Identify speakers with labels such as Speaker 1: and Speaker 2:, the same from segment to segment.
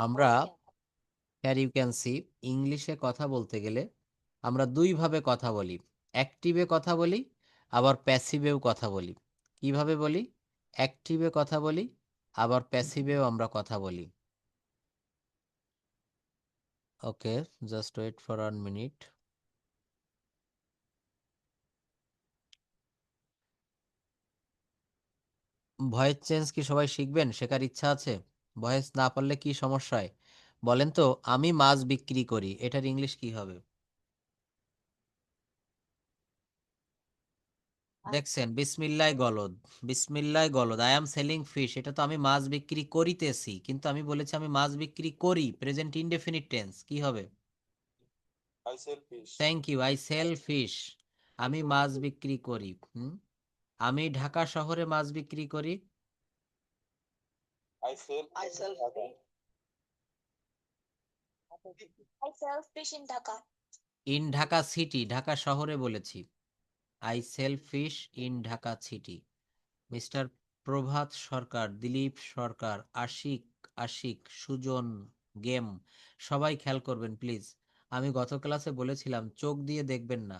Speaker 1: আমরা here you can see ইংলিশে কথা বলতে গেলে আমরা দুই ভাবে কথা বলি, অ্যাক্টিভে কথা বলি আবার প্যাসিভেও কথা বলি। কিভাবে বলি? অ্যাক্টিভে কথা বলি আবার প্যাসিভেও আমরা কথা বলি। Okay, just wait for 1 minute. Voice change কি সবাই শিখবেন? শেখার ইচ্ছা আছে? ভয়েস না পারলে কি সমস্যা হয় বলেন তো? আমি মাছ বিক্রি করি, এটার ইংলিশ কি হবে? দেখছেন, বিসমিল্লাহ গলদ, বিসমিল্লাহ গলদ, আই এম সেলিং ফিশ, এটা তো আমি মাছ বিক্রি করিতেছি, কিন্তু আমি বলেছি আমি মাছ বিক্রি করি, প্রেজেন্ট ইনডেফিনিট টেন্স, কি হবে? Thank you, I sell fish, আমি মাছ বিক্রি করি। আমি ঢাকা শহরে মাছ বিক্রি করি।
Speaker 2: I sell fish in Dhaka.
Speaker 1: In Dhaka city, Dhaka শহরে বলেছি। I sell fish in Dhaka city. Mister Prabhat Sarkar, Dilip Sarkar, Ashik, Ashik, Sujan, game, সবাই খেয়াল করবেন প্লিজ। আমি গত ক্লাসে বলেছিলাম চোখ দিয়ে দেখবেন না,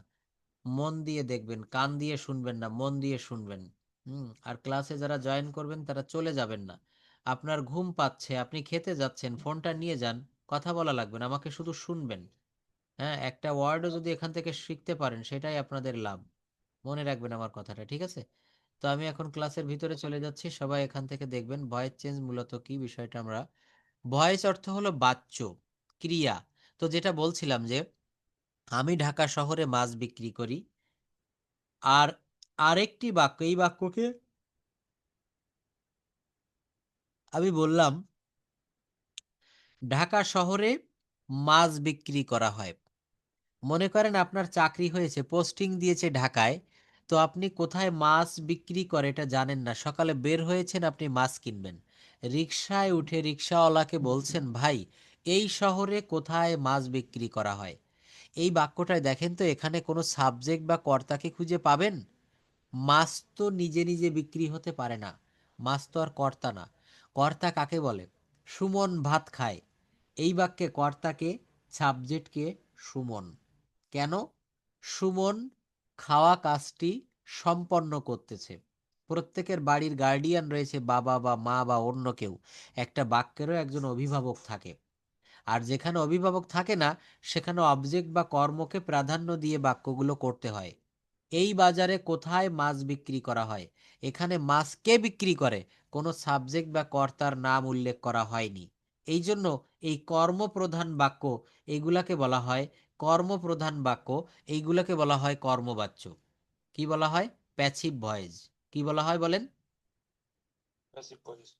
Speaker 1: মন দিয়ে দেখবেন, কান দিয়ে শুনবেন না, মন দিয়ে শুনবেন। আর ক্লাসে যারা জয়েন করবেন তারা চলে যাবেন না। আপনার ঘুম পাচ্ছে, আপনি খেতে যাচ্ছেন, ফোনটা নিয়ে যান, কথা বলা লাগবে না, আমাকে শুধু শুনবেন। হ্যাঁ, একটা ওয়ার্ডও যদি এখান থেকে শিখতে পারেন সেটাই আপনাদের লাভ। মনে রাখবেন আমার কথাটা, ঠিক আছে? তো আমি এখন ক্লাসের ভিতরে চলে যাচ্ছি, সবাই এখান থেকে দেখবেন ভয়েস চেঞ্জ মূলত কি বিষয়টা আমরা। ভয়েস অর্থ হলো বাচ্য, ক্রিয়া। তো যেটা বলছিলাম যে আমি ঢাকা শহরে মাছ বিক্রি করি, আর আরেকটি বাক্য, এই বাক্যকে আমি বললাম ঢাকা শহরে মাছ বিক্রি করা হয়। মনে করেন আপনার চাকরি হয়েছে, পোস্টিং দিয়েছে ঢাকায়, তো আপনি কোথায় মাছ বিক্রি করে এটা জানেন না, সকালে বের হয়েছেন আপনি মাছ কিনবেন, রিকশায় উঠে রিকশাওয়ালাকে বলছেন ভাই এই শহরে কোথায় মাছ বিক্রি করা হয়। এই বাক্যটায় দেখেন তো এখানে কোনো সাবজেক্ট বা কর্তাকে খুঁজে পাবেন? মাছ তো নিজে নিজে বিক্রি হতে পারে না, মাছ তো আর কর্তা না। কর্তা কাকে বলে? সুমন ভাত খায়, এই বাক্যে কর্তাকে, সাবজেক্টকে সুমন। কেন? সুমন খাওয়া কাজটি সম্পন্ন করতেছে। প্রত্যেকের বাড়ির গার্ডিয়ান রয়েছে, বাবা বা মা বা অন্য কেউ, একটা বাক্যেরও একজন অভিভাবক থাকে। আর যেখানে অভিভাবক থাকে না সেখানে অবজেক্ট বা কর্মকে প্রাধান্য দিয়ে বাক্যগুলো করতে হয়। এই বাজারে কোথায় মাছ বিক্রি করা হয়, এখানে মাছ কে বিক্রি করে, কোনো সাবজেক্ট বা কর্তার নাম উল্লেখ করা হয়নি। এই জন্য এই কর্মপ্রধান বাক্য, এইগুলাকে বলা হয় কর্মপ্রধান বাক্য, এইগুলাকে বলা হয় কর্মবাচ্য। কি বলা হয়? Passive voice. কি বলা হয় বলেন?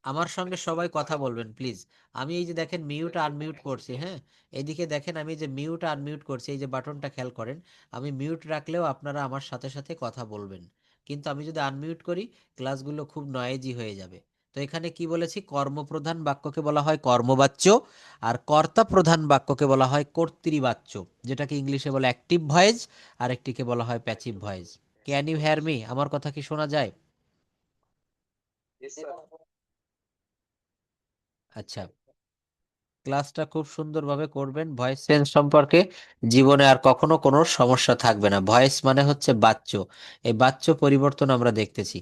Speaker 1: আমার সঙ্গে সবাই কথা বলবেন প্লিজ। আমি এই যে দেখেন মিউট আনমিউট করছি, হ্যাঁ, এদিকে দেখেন আমি যে মিউট আনমিউট করছি, এই যে বাটনটা খেয়াল করেন, আমি মিউট রাখলেও আপনারা আমার সাথে সাথে কথা বলবেন, কিন্তু আমি যদি আনমিউট করি ক্লাসগুলো খুব নয়েজি হয়ে যাবে। তো এখানে কি বলেছি? কর্মপ্রধান বাক্যকে বলা হয় কর্মবাচ্য, আর কর্তা প্রধান বাক্যকে বলা হয় কর্তৃবাচ্য, যেটাকে ইংলিশে বলে অ্যাক্টিভ ভয়েস, আর একটিকে বলা হয় passive voice. Can you hear me? আমার কথা কি শোনা যায়? আচ্ছা, ক্লাসটা খুব সুন্দরভাবে করবেন। ভয়েস চেঞ্জ সম্পর্কে জীবনে আর কখনো কোনো সমস্যা থাকবে না। ভয়েস মানে হচ্ছে বাচ্য, এই বাচ্য পরিবর্তন আমরা দেখতেছি।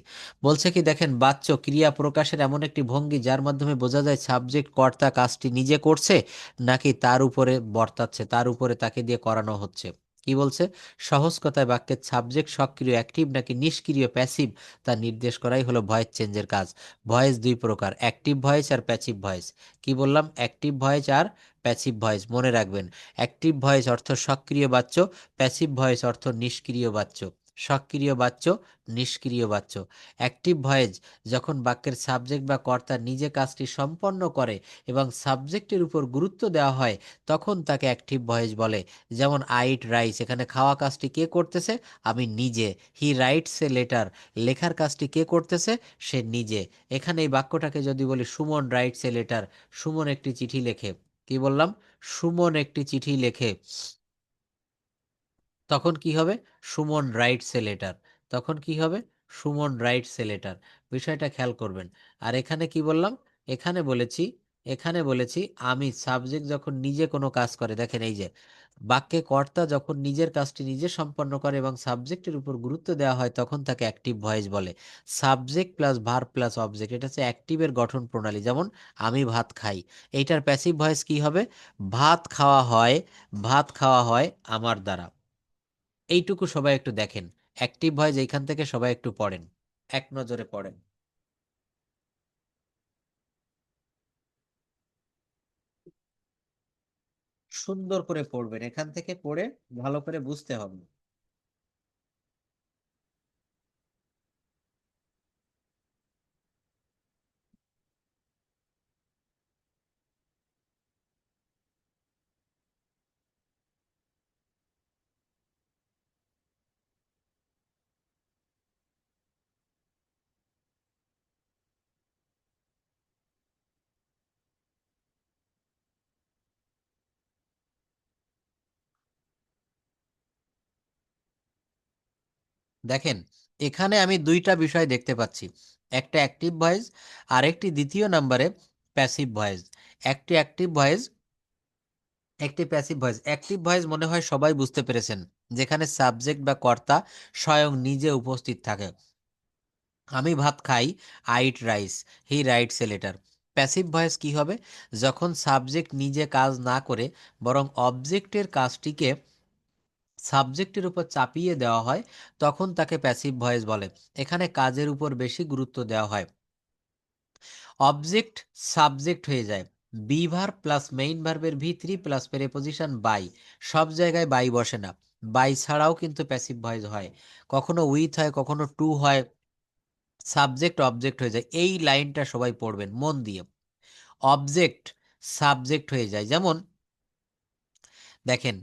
Speaker 1: বলছে কি দেখেন, বাচ্য ক্রিয়া প্রকাশের এমন একটি ভঙ্গি যার মাধ্যমে বোঝা যায় সাবজেক্ট কর্তা কাজটি নিজে করছে নাকি তার উপরে বর্তাচ্ছে, তার উপরে তাকে দিয়ে করানো হচ্ছে। কি বলছে? সহজ কথায় বাক্যের সাবজেক্ট সক্রিয় অ্যাক্টিভ নাকি নিষ্ক্রিয় প্যাসিভ তা নির্দেশ করাই হলো ভয়েস চেঞ্জের কাজ। ভয়েস দুই প্রকার, অ্যাক্টিভ ভয়েস আর প্যাসিভ ভয়েস। কি বললাম? অ্যাক্টিভ ভয়েস আর প্যাসিভ ভয়েস, মনে রাখবেন। অ্যাক্টিভ ভয়েস অর্থ সক্রিয় বাচ্য, প্যাসিভ ভয়েস অর্থ নিষ্ক্রিয় বাচ্য। সক্রিয় বাচ্য, নিষ্ক্রিয় বাচ্য। অ্যাক্টিভ ভয়েস যখন বাক্যের সাবজেক্ট বা কর্তা নিজে কাজটি সম্পন্ন করে এবং সাবজেক্টের উপর গুরুত্ব দেওয়া হয় তখন তাকে অ্যাক্টিভ ভয়েস বলে। যেমন আই ইট রাইস, এখানে খাওয়া কাজটি কে করতেছে? আমি নিজে। হি রাইটস এ লেটার, লেখার কাজটি কে করতেছে? সে নিজে। এখানে এই বাক্যটাকে যদি বলি Suman rights a letter, Suman একটি চিঠি লেখে। কি বললাম? সুমন একটি চিঠি লেখে। তখন কি হবে? Suman rights a letter. তখন কি হবে? Suman rights a letter. বিষয়টা খেয়াল করবেন। আর এখানে কি বললাম? এখানে বলেছি এখানে বলেছি আমি সাবজেক্ট যখন নিজে কোনো কাজ করে, দেখেন এই যে বাক্যে কর্তা যখন নিজের কাজটি নিজে সম্পন্ন করে এবং সাবজেক্টের উপর গুরুত্ব দেওয়া হয় তখন তাকে অ্যাক্টিভ ভয়েস বলে। Subject plus verb plus object, এটা হচ্ছে অ্যাক্টিভের গঠন প্রণালী। যেমন আমি ভাত খাই, এইটার প্যাসিভ ভয়েস কি হবে? ভাত খাওয়া হয়, ভাত খাওয়া হয় আমার দ্বারা। এইটুকু সবাই একটু দেখেন, অ্যাক্টিভ ভয়েস এইখান থেকে সবাই একটু পড়েন, এক নজরে পড়েন, সুন্দর করে পড়বেন, এখান থেকে পড়ে ভালো করে বুঝতে হবে। দেখেন, এখানে আমি দুইটা বিষয় দেখতে পাচ্ছি, একটা অ্যাক্টিভ ভয়েস আর একটি দ্বিতীয় নাম্বারে প্যাসিভ ভয়েস। একটি অ্যাক্টিভ ভয়েস, একটি প্যাসিভ ভয়েস। অ্যাক্টিভ ভয়েস মনে হয় সবাই বুঝতে পেরেছেন, যেখানে সাবজেক্ট বা কর্তা স্বয়ং নিজে উপস্থিত থাকে। আমি ভাত খাই, I eat rice, he writes a letter. Passive voice কি হবে? যখন সাবজেক্ট নিজে কাজ না করে বরং অবজেক্টের কাজটিকে সাবজেক্টের উপর চাপিয়ে দেওয়া হয়, তখন তাকে প্যাসিভ ভয়েস বলে। এখানে কাজের উপর বেশি গুরুত্ব দেওয়া হয়, অবজেক্ট সাবজেক্ট হয়ে যায়। বি ভার্ব প্লাস মেইন ভার্বের V three plus preposition by, সব জায়গায় বাই বসে না, বাই ছাড়াও কিন্তু প্যাসিভ ভয়েস হয়, কখনো উইথ হয়, কখনো টু হয়, সাবজেক্ট অবজেক্ট হয়ে যায়। এই লাইনটা সবাই পড়বেন মন দিয়ে। অবজেক্ট সাবজেক্ট হয়ে যায়, যেমন দেখেন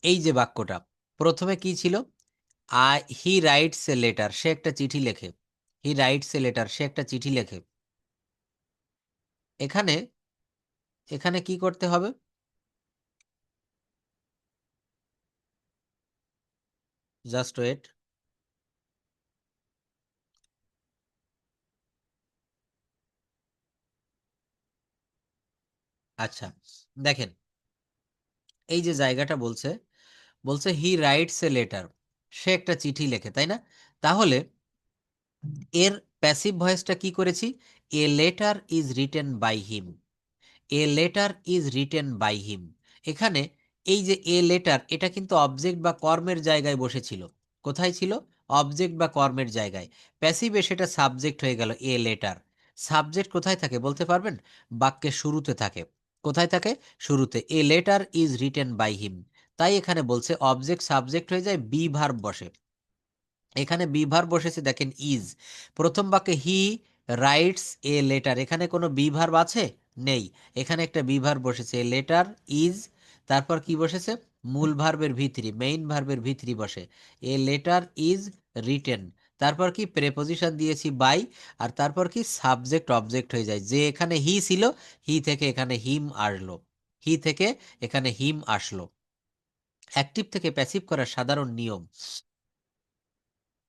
Speaker 1: এই যে বাক্যটা, প্রথমে কি ছিল? হি রাইটস এ লেটার, সে একটা চিঠি লেখে। হি রাইটস এ লেটার, সে একটা চিঠি লেখে। এখানে এখানে কি করতে হবে? Just wait. আচ্ছা, দেখেন এই যে জায়গাটা বলছে, বলছে হি রাইটস এ লেটার, সে একটা চিঠি লেখে, তাই না? তাহলে এর প্যাসিভ ভয়েসটা কি করেছি? A letter is written by him, a letter is written by him. এখানে এই যে এ লেটার, এটা কিন্তু অবজেক্ট বা কর্মের জায়গায় বসেছিল। কোথায় ছিল? অবজেক্ট বা কর্মের জায়গায়। প্যাসিভে সেটা সাবজেক্ট হয়ে গেল, এ লেটার। সাবজেক্ট কোথায় থাকে বলতে পারবেন? বাক্যের শুরুতে থাকে। কোথায় থাকে? শুরুতে। A letter is written by him. তাই এখানে বলছে অবজেক্ট সাবজেক্ট হয়ে যায়, বি ভার্ব বসে। এখানে বিভার বসেছে, দেখেন ইজ। প্রথম বাক্যে হি রাইটস এ লেটার, এখানে কোনো বিভার আছে? নেই। এখানে একটা বিভার বসেছে, এ লেটার ইজ, তারপর কি বসেছে? মূল ভার্বের ভিতরি, মেইন ভার্বের ভিতরি বসে। এ লেটার ইজ রিটেন, তারপর কি প্রেপোজিশন দিয়েছি বাই, আর তারপর কি সাবজেক্ট অবজেক্ট হয়ে যায়। যে এখানে হি ছিল, হি থেকে এখানে হিম আসলো, হি থেকে এখানে হিম আসলো। অ্যাক্টিভ থেকে প্যাসিভ করার সাধারণ নিয়ম,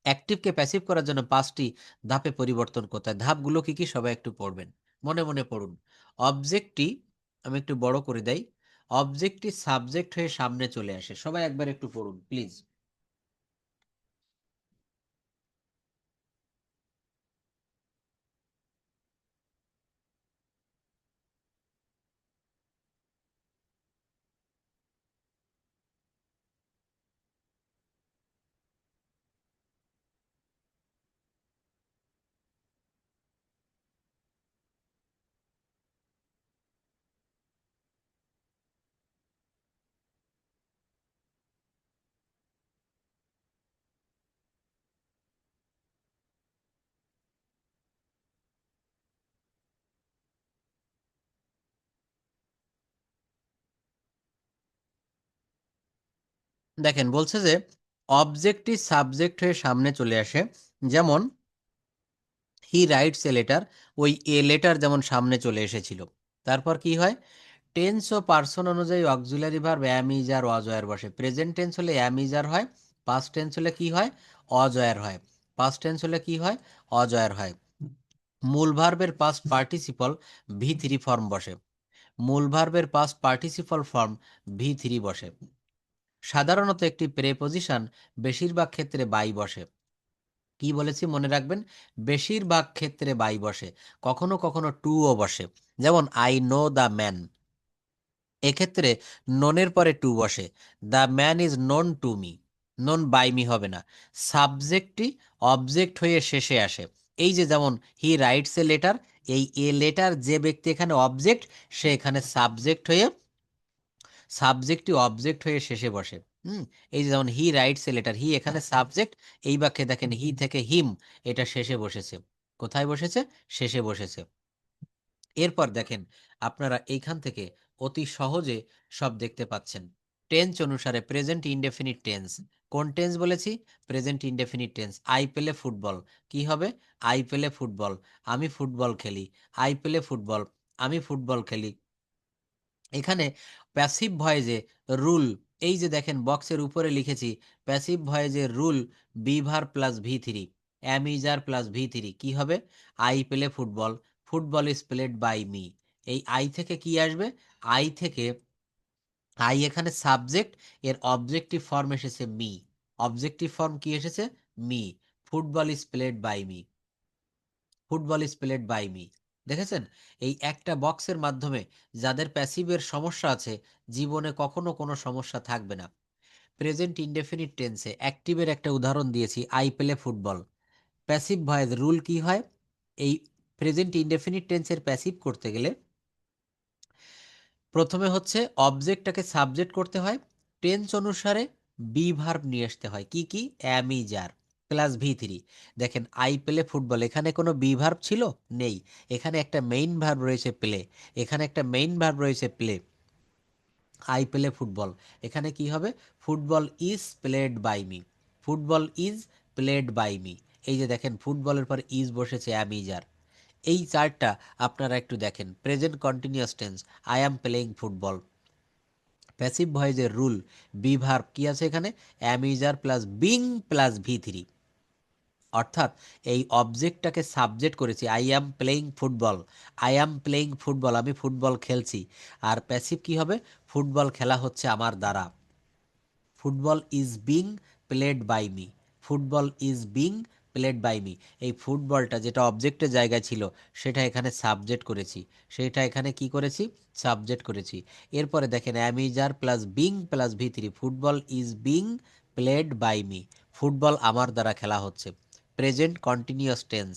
Speaker 1: অ্যাক্টিভকে প্যাসিভ করার জন্য 5টি ধাপে পরিবর্তন করতে হয়। ধাপগুলো কি কি সবাই একটু পড়বেন, মনে মনে পড়ুন। অবজেক্টটি, আমি একটু বড় করে দেই, অবজেক্টটি সাবজেক্ট হয়ে সামনে চলে আসে। সবাই একবার একটু পড়ুন প্লিজ। দেখেন বলছে যে অবজেক্টটি সাবজেক্ট হয়ে সামনে চলে আসে, যেমন হি রাইটস এ লেটার, ওই এ লেটার যেমন সামনে চলে এসেছিল। তারপর কি হয়? টেন্স ও পার্সন অনুযায়ী অক্সিলারি ভার্ব অ্যাম ইজ আর অজয়ের বসে। প্রেজেন্ট টেন্স হলে অ্যাম ইজ আর হয়, পাস্ট টেন্স হলে কি হয়? অজয়ের হয়। পাস্ট টেন্স হলে কি হয়? অজয়ের হয়। মূল ভার্বের past participle V three form বসে। মূল ভার্বের পাস্ট পার্টিসিপল ফর্ম V3 বসে। সাধারণত একটি প্রেপোজিশন বেশিরভাগ ক্ষেত্রে বাই বসে। কি বলেছি মনে রাখবেন, বেশিরভাগ ক্ষেত্রে বাই বসে, কখনো কখনো টুও বসে। যেমন আই নো দ্য ম্যান, এক্ষেত্রে ননের পরে টু বসে। The man is known to me, known by me হবে না, সাবজেক্টটি অবজেক্ট হয়ে শেষে আসে। এই যে যেমন হি রাইটস এ লেটার, এই এ লেটার যে ব্যক্তি এখানে অবজেক্ট, সে এখানে সাবজেক্ট হয়ে, সাবজেক্টটি অবজেক্ট হয়ে শেষে বসে। এই যে যেমন হি রাইটস এ লেটার, হি এখানে সাবজেক্ট, এই বাক্যে দেখেন হি থেকে হিম, এটা শেষে বসেছে। কোথায় বসেছে? শেষে বসেছে। এরপর দেখেন আপনারা এইখান থেকে অতি সহজে সব দেখতে পাচ্ছেন। টেন্স অনুসারে প্রেজেন্ট ইনডেফিনিট টেন্স, কোন টেন্স বলেছি? Present indefinite tense. I play football, কি হবে? আই প্লে ফুটবল, আমি ফুটবল খেলি। আই প্লে ফুটবল, আমি ফুটবল খেলি। এখানে প্যাসিভ ভয়েসে রুল, এই যে দেখেন বক্সের উপরে লিখেছি প্যাসিভ ভয়েসে rule be verb plus V3, am is are plus V3, কি হবে? I play football, football is played by me. এই আই থেকে কি আসবে? আই থেকে, আই এখানে সাবজেক্ট, এর অবজেক্টিভ ফর্ম এসেছে মি। অবজেক্টিভ ফর্ম কি এসেছে? Me. Football is played by me, football is played by me. দেখেছেন, এই একটা বক্সের মাধ্যমে যাদের প্যাসিভের সমস্যা আছে জীবনে কখনো কোনো সমস্যা থাকবে না। প্রেজেন্ট ইনডেফিনিট টেন্সে অ্যাক্টিভের একটা উদাহরণ দিয়েছি, I play football. Passive voice rule কি হয়? এই প্রেজেন্ট ইনডেফিনিট টেন্সের প্যাসিভ করতে গেলে প্রথমে হচ্ছে অবজেক্টটাকে সাবজেক্ট করতে হয়, টেন্স অনুসারে বি ভার্ব নিয়ে আসতে হয়। কি কি? Am is are plus V3। দেখেন আই প্লে ফুটবল, এখানে কোনো বি ভার্ব ছিল? নেই। এখানে একটা মেইন ভার্ব রয়েছে প্লে, এখানে একটা মেইন ভার্ব রয়েছে প্লে। আই প্লে ফুটবল, এখানে কি হবে? Football is played by me, football is played by me. এই যে দেখেন ফুটবলের পর ইজ বসেছে, অ্যাম ইজ আর। এই চারটা আপনারা একটু দেখেন। Present continuous tense, I am playing football. Passive ভয়েসের রুল বি ভার্ব কি আছে এখানে? Am is are plus being plus V3, অর্থাৎ এই অবজেক্টটাকে সাবজেক্ট করেছি, I am playing football, I am playing football, আমি ফুটবল খেলছি। আর প্যাসিভ কি হবে? ফুটবল খেলা হচ্ছে আমার দ্বারা। Football is being played by me, football is being played by me. এই ফুটবলটা যেটা অবজেক্টের জায়গায় ছিল সেটা এখানে সাবজেক্ট করেছি, সেটা এখানে কি করেছি? সাবজেক্ট করেছি। এরপরে দেখেন am is are plus being plus V3, football is being played by me, football আমার দ্বারা খেলা হচ্ছে। প্রেজেন্ট কন্টিনিউয়াস টেন্স,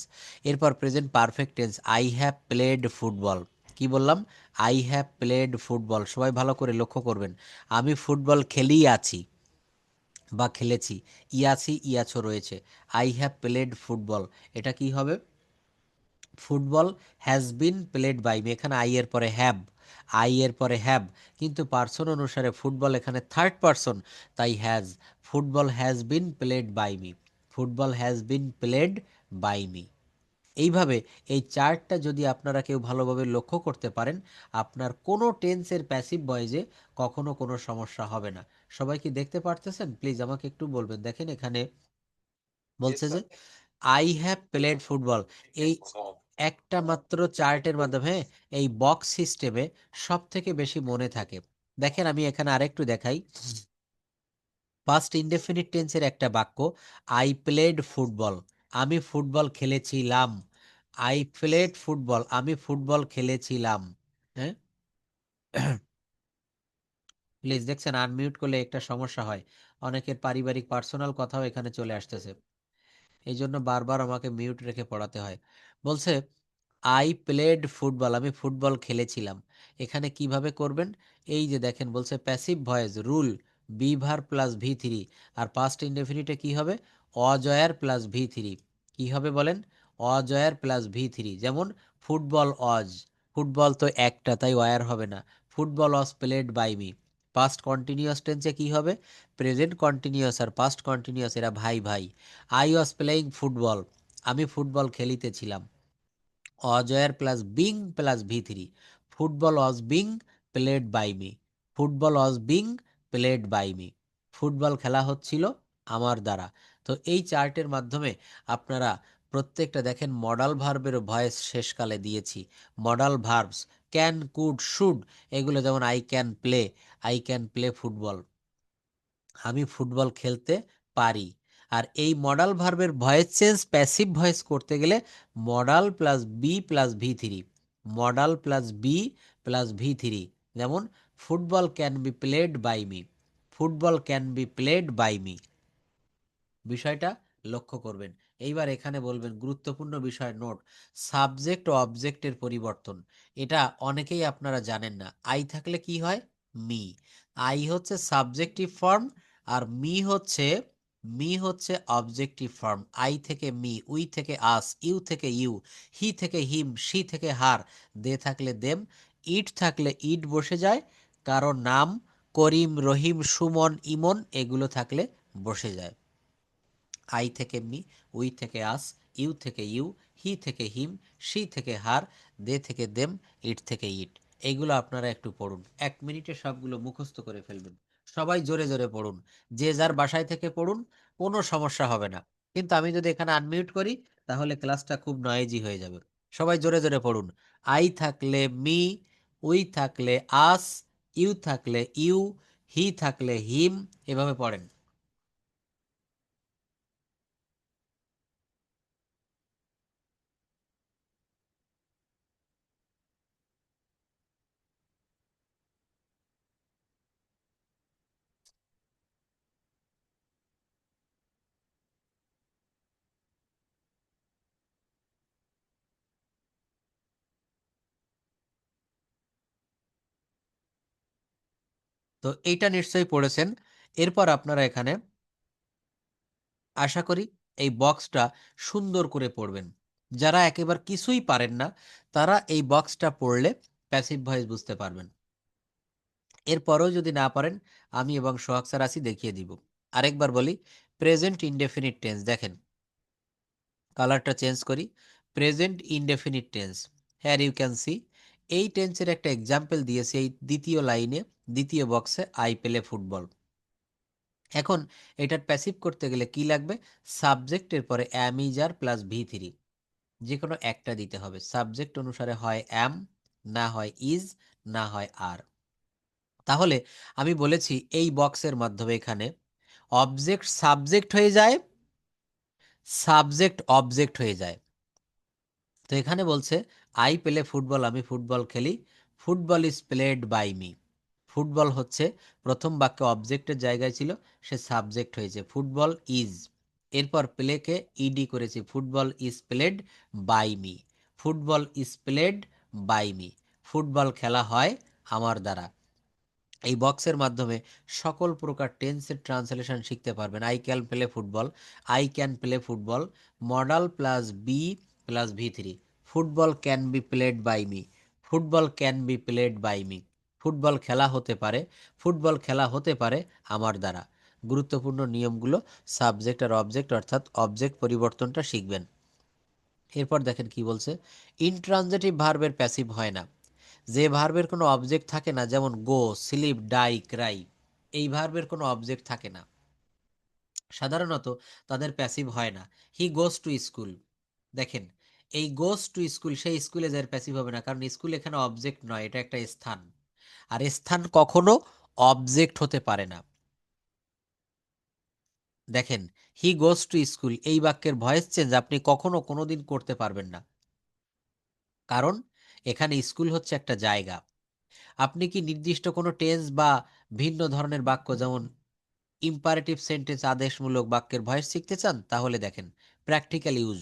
Speaker 1: এরপর present perfect tense, I have played football. কি বললাম? I have played football. সবাই ভালো করে লক্ষ্য করবেন, আমি ফুটবল খেলেই আছি বা খেলেছি, ইয়াছি ইয়াছো রয়েছে। আই হ্যাভ প্লেড ফুটবল, এটা কি হবে? Football has been played by me, এখানে আই এর পরে হ্যাভ, আই এর পরে হ্যাভ, কিন্তু পার্সন অনুসারে ফুটবল এখানে থার্ড পার্সন, তাই has. Football has been played by me, football has been played by me. এইভাবে এই চার্টটা যদি আপনারা কেউ ভালোভাবে লক্ষ্য করতে পারেন, আপনার কোনো টেন্সের প্যাসিভ ভয়েসে কখনো কোনো সমস্যা হবে না। সবাই কি দেখতে পারতেছেন? প্লিজ আমাকে একটু বলবেন। দেখেন এখানে বলছে যে আই হ্যাভ প্লেড ফুটবল, এই একটা মাত্র চার্টের মাধ্যমে, এই বক্স সিস্টেমে সব থেকে বেশি মনে থাকে। দেখেন আমি এখানে আরেকটু দেখাই। পাস্ট ইনডেফিনিট টেন্সের একটা বাক্য, আই প্লেড ফুটবল, আমি ফুটবল খেলেছিলাম। আই প্লেড ফুটবল, আমি ফুটবল খেলেছিলাম। হ্যাঁ, প্লিজ দেখছেন আনমিউট করলে একটা সমস্যা হয়, অনেকের পারিবারিক পার্সোনাল কথাও এখানে চলে আসতেছে, এই জন্য বারবার আমাকে মিউট রেখে পড়াতে হয়। বলছে আই প্লেড ফুটবল, আমি ফুটবল খেলেছিলাম। এখানে কিভাবে করবেন? এই যে দেখেন বলছে passive voice rule be verb plus V3, আর পাস্ট ইনডেফিনিটে কি হবে? Was were plus V3। কি হবে বলেন? Was were plus V3। যেমন ফুটবল অজ, ফুটবল তো একটা তাই ওয়ার হবে না, football was played by me. Past continuous টেন্সে কি হবে? প্রেজেন্ট কন্টিনিউয়াস আর পাস্ট কন্টিনিউয়াস এরা ভাই ভাই। আই ওয়াজ প্লেইং ফুটবল, আমি ফুটবল খেলিতেছিলাম। Was were plus being plus V3, football was being played by me, football was being played by me, football খেলা হচ্ছিল আমার দ্বারা। তো এই চার্টের মাধ্যমে আপনারা প্রত্যেকটা দেখেন মডাল ভার্বের ভয়েস শেষকালে দিয়েছি। Modal verbs can, could, should, এগুলো যেমন I can play, I can play football, আমি ফুটবল খেলতে পারি। আর এই মডাল ভার্বের ভয়েস চেঞ্জ প্যাসিভ ভয়েস করতে গেলে modal plus be plus V three, modal plus be plus V three. যেমন football can be played by me, football can be played by me. বিষয়টা লক্ষ্য করবেন। এইবার এখানে বলবেন গুরুত্বপূর্ণ বিষয় নোট, সাবজেক্ট ও অবজেক্টের পরিবর্তন। এটা অনেকেই আপনারা জানেন না। আই থাকলে কি হয়? মি। আই হচ্ছে সাবজেক্টিভ ফর্ম, আর মি হচ্ছে অবজেক্টিভ ফর্ম। আই থেকে মি, উই থেকে আস, ইউ থেকে ইউ, হি থেকে হিম, শি থেকে হার, দে থাকলে দেম, ইট থাকলে ইট বসে যায়, কারো নাম করিম, রহিম, সুমন, ইমন এগুলো থাকলে বসে যায়। আই থেকে মি, উই থেকে আস, ইউ থেকে ইউ, হি থেকে হিম, শি থেকে হার, দে থেকে দেম, ইট থেকে ইট। এইগুলো আপনারা একটু পড়ুন, 1 মিনিটে সবগুলো মুখস্থ করে ফেলবেন। সবাই জোরে জোরে পড়ুন, যে যার বাসায় থেকে পড়ুন, কোনো সমস্যা হবে না। কিন্তু আমি যদি এখানে আনমিউট করি তাহলে ক্লাসটা খুব নয়েজি হয়ে যাবে। সবাই জোরে জোরে পড়ুন। আই থাকলে মি, উই থাকলে আস, ইউ থাকলে ইউ, হি থাকলে হিম, এভাবে পড়েন। তো এইটা নিশ্চয়ই পড়েছেন। এরপর আপনারা এখানে আশা করি এই বক্সটা সুন্দর করে পড়বেন। যারা একেবারে কিছুই পারেন না তারা এই বক্সটা পড়লে প্যাসিভ ভয়েস বুঝতে পারবেন। এরপরেও যদি না পারেন, আমি এবং সোহাগ স্যার আছি, দেখিয়ে দিব। আরেকবার বলি, প্রেজেন্ট ইনডেফিনিট টেন্স দেখেন, কালারটা চেঞ্জ করি, প্রেজেন্ট ইনডেফিনিট টেন্স, হ্যার ইউ ক্যান সি। এই টেন্সের একটা এক্সাম্পল দিয়েছে এই দ্বিতীয় লাইনে, দ্বিতীয় বক্সে, আই পেলে ফুটবল। এখন এটার প্যাসিভ করতে গেলে কি লাগবে? সাবজেক্টের পরে am is are plus V three, যে কোনো একটা দিতে হবে। সাবজেক্ট অনুসারে হয় অ্যাম, না হয় ইজ, না হয় আর। তাহলে আমি বলেছি এই বক্সের মাধ্যমে এখানে অবজেক্ট সাবজেক্ট হয়ে যায়, সাবজেক্ট অবজেক্ট হয়ে যায়। তো এখানে বলছে আই প্লে ফুটবল, আমি ফুটবল খেলি, football is played by me. ফুটবল হচ্ছে প্রথম বাক্যে অবজেক্টের জায়গায় ছিল, সে সাবজেক্ট হয়েছে, ফুটবল ইজ। এরপর প্লেকে ইডি করেছি, football is played by me, football is played by me, football খেলা হয় আমার দ্বারা। এই বক্সের মাধ্যমে সকল প্রকার টেন্সের ট্রান্সলেশন শিখতে পারবেন। I can play football, I can play football, modal plus be plus V three, football can be played by me, football can be played by me, football খেলা হতে পারে, ফুটবল খেলা হতে পারে আমার দ্বারা। গুরুত্বপূর্ণ নিয়মগুলো, সাবজেক্ট আর অবজেক্ট অর্থাৎ অবজেক্ট পরিবর্তনটা শিখবেন। এরপর দেখেন কি বলছে, ইনট্রানজিটিভ ভার্বের প্যাসিভ হয় না। যে ভার্বের কোনো অবজেক্ট থাকে না, যেমন গো, স্লিপ, ডাই, ক্রাই, এই ভার্বের কোনো অবজেক্ট থাকে না, সাধারণত তাদের প্যাসিভ হয় না। হি গোস টু স্কুল, দেখেন এই গোস টু স্কুল, সেই স্কুলে যার প্যাসিভ হবে না, কারণ স্কুল এখানে অবজেক্ট নয়, এটা একটা স্থান, আর স্থান কখনো অবজেক্ট হতে পারে না। দেখেন, হি গোস টু স্কুল, এই বাক্যের ভয়েস চেঞ্জ আপনি কখনো কোনোদিন করতে পারবেন না, কারণ এখানে স্কুল হচ্ছে একটা জায়গা। আপনি কি নির্দিষ্ট কোনো টেন্স বা ভিন্ন ধরনের বাক্য, যেমন ইম্পারেটিভ সেন্টেন্স, আদেশমূলক বাক্যের ভয়েস শিখতে চান? তাহলে দেখেন প্র্যাকটিক্যাল ইউজ।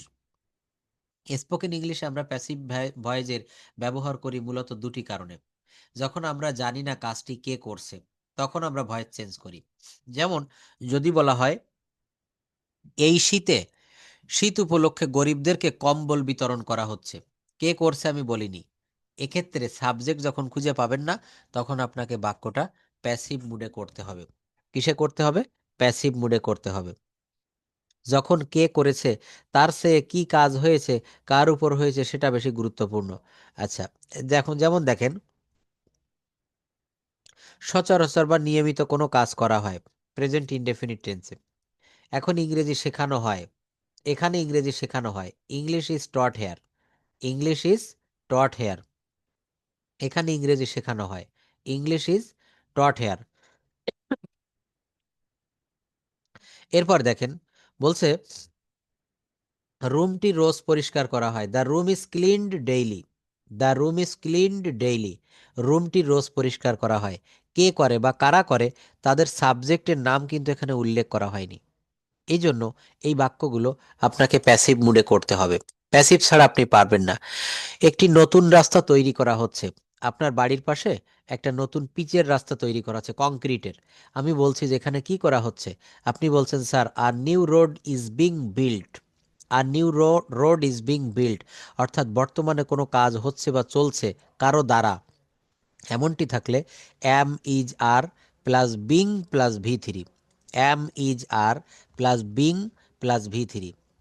Speaker 1: স্পোকেন ইংলিশে আমরা প্যাসিভ ভয়েসের ব্যবহার করি মূলত দুটি কারণে। যখন আমরা জানি না কাজটি কে করছে, তখন আমরা ভয়েস চেঞ্জ করি। যেমন যদি বলা হয় এই শীতে, শীত উপলক্ষে গরিবদেরকে কম্বল বিতরণ করা হচ্ছে, কে করছে আমি বলিনি। এক্ষেত্রে সাবজেক্ট যখন খুঁজে পাবেন না, তখন আপনাকে বাক্যটা প্যাসিভ মুডে করতে হবে। কিসে করতে হবে? প্যাসিভ মুডে করতে হবে। যখন কে করেছে, তার সে কি কাজ হয়েছে, কার উপর হয়েছে, সেটা বেশি গুরুত্বপূর্ণ। আচ্ছা, যেমন দেখেন, সচরাচর বা নিয়মিত কোনো কাজ করা হয়, প্রেজেন্ট ইনডেফিনিট টেন্সে। এখন ইংরেজি শেখানো হয়, এখানে ইংরেজি শেখানো হয়, English is taught here, English is taught here. এখানে ইংরেজি শেখানো হয়। English is taught here. এরপর দেখেন, বলছে রুমটি রোজ পরিষ্কার করা হয়। The room is cleaned daily. The room is cleaned daily. রুমটি রোজ পরিষ্কার করা হয়। কে করে বা কারা করে তাদের সাবজেক্টের নাম কিন্তু এখানে উল্লেখ করা হয়নি। এই জন্য এই বাক্যগুলো আপনাকে প্যাসিভ মুডে করতে হবে। প্যাসিভ ছাড়া আপনি পারবেন না। একটি নতুন রাস্তা তৈরি করা হচ্ছে। আপনার বাড়ির পাশে একটা নতুন পিচের রাস্তা তৈরি করা হচ্ছে, কংক্রিটের। আমি বলছি যে এখানে কি করা হচ্ছে? আপনি বলছেন স্যার আর new road is being built. আর new road is being built, অর্থাৎ বর্তমানে কোনো কাজ হচ্ছে বা চলছে কারো দ্বারা। এমনটি থাকলে am is are plus being plus ভি3। Am is are plus being plus ভি3।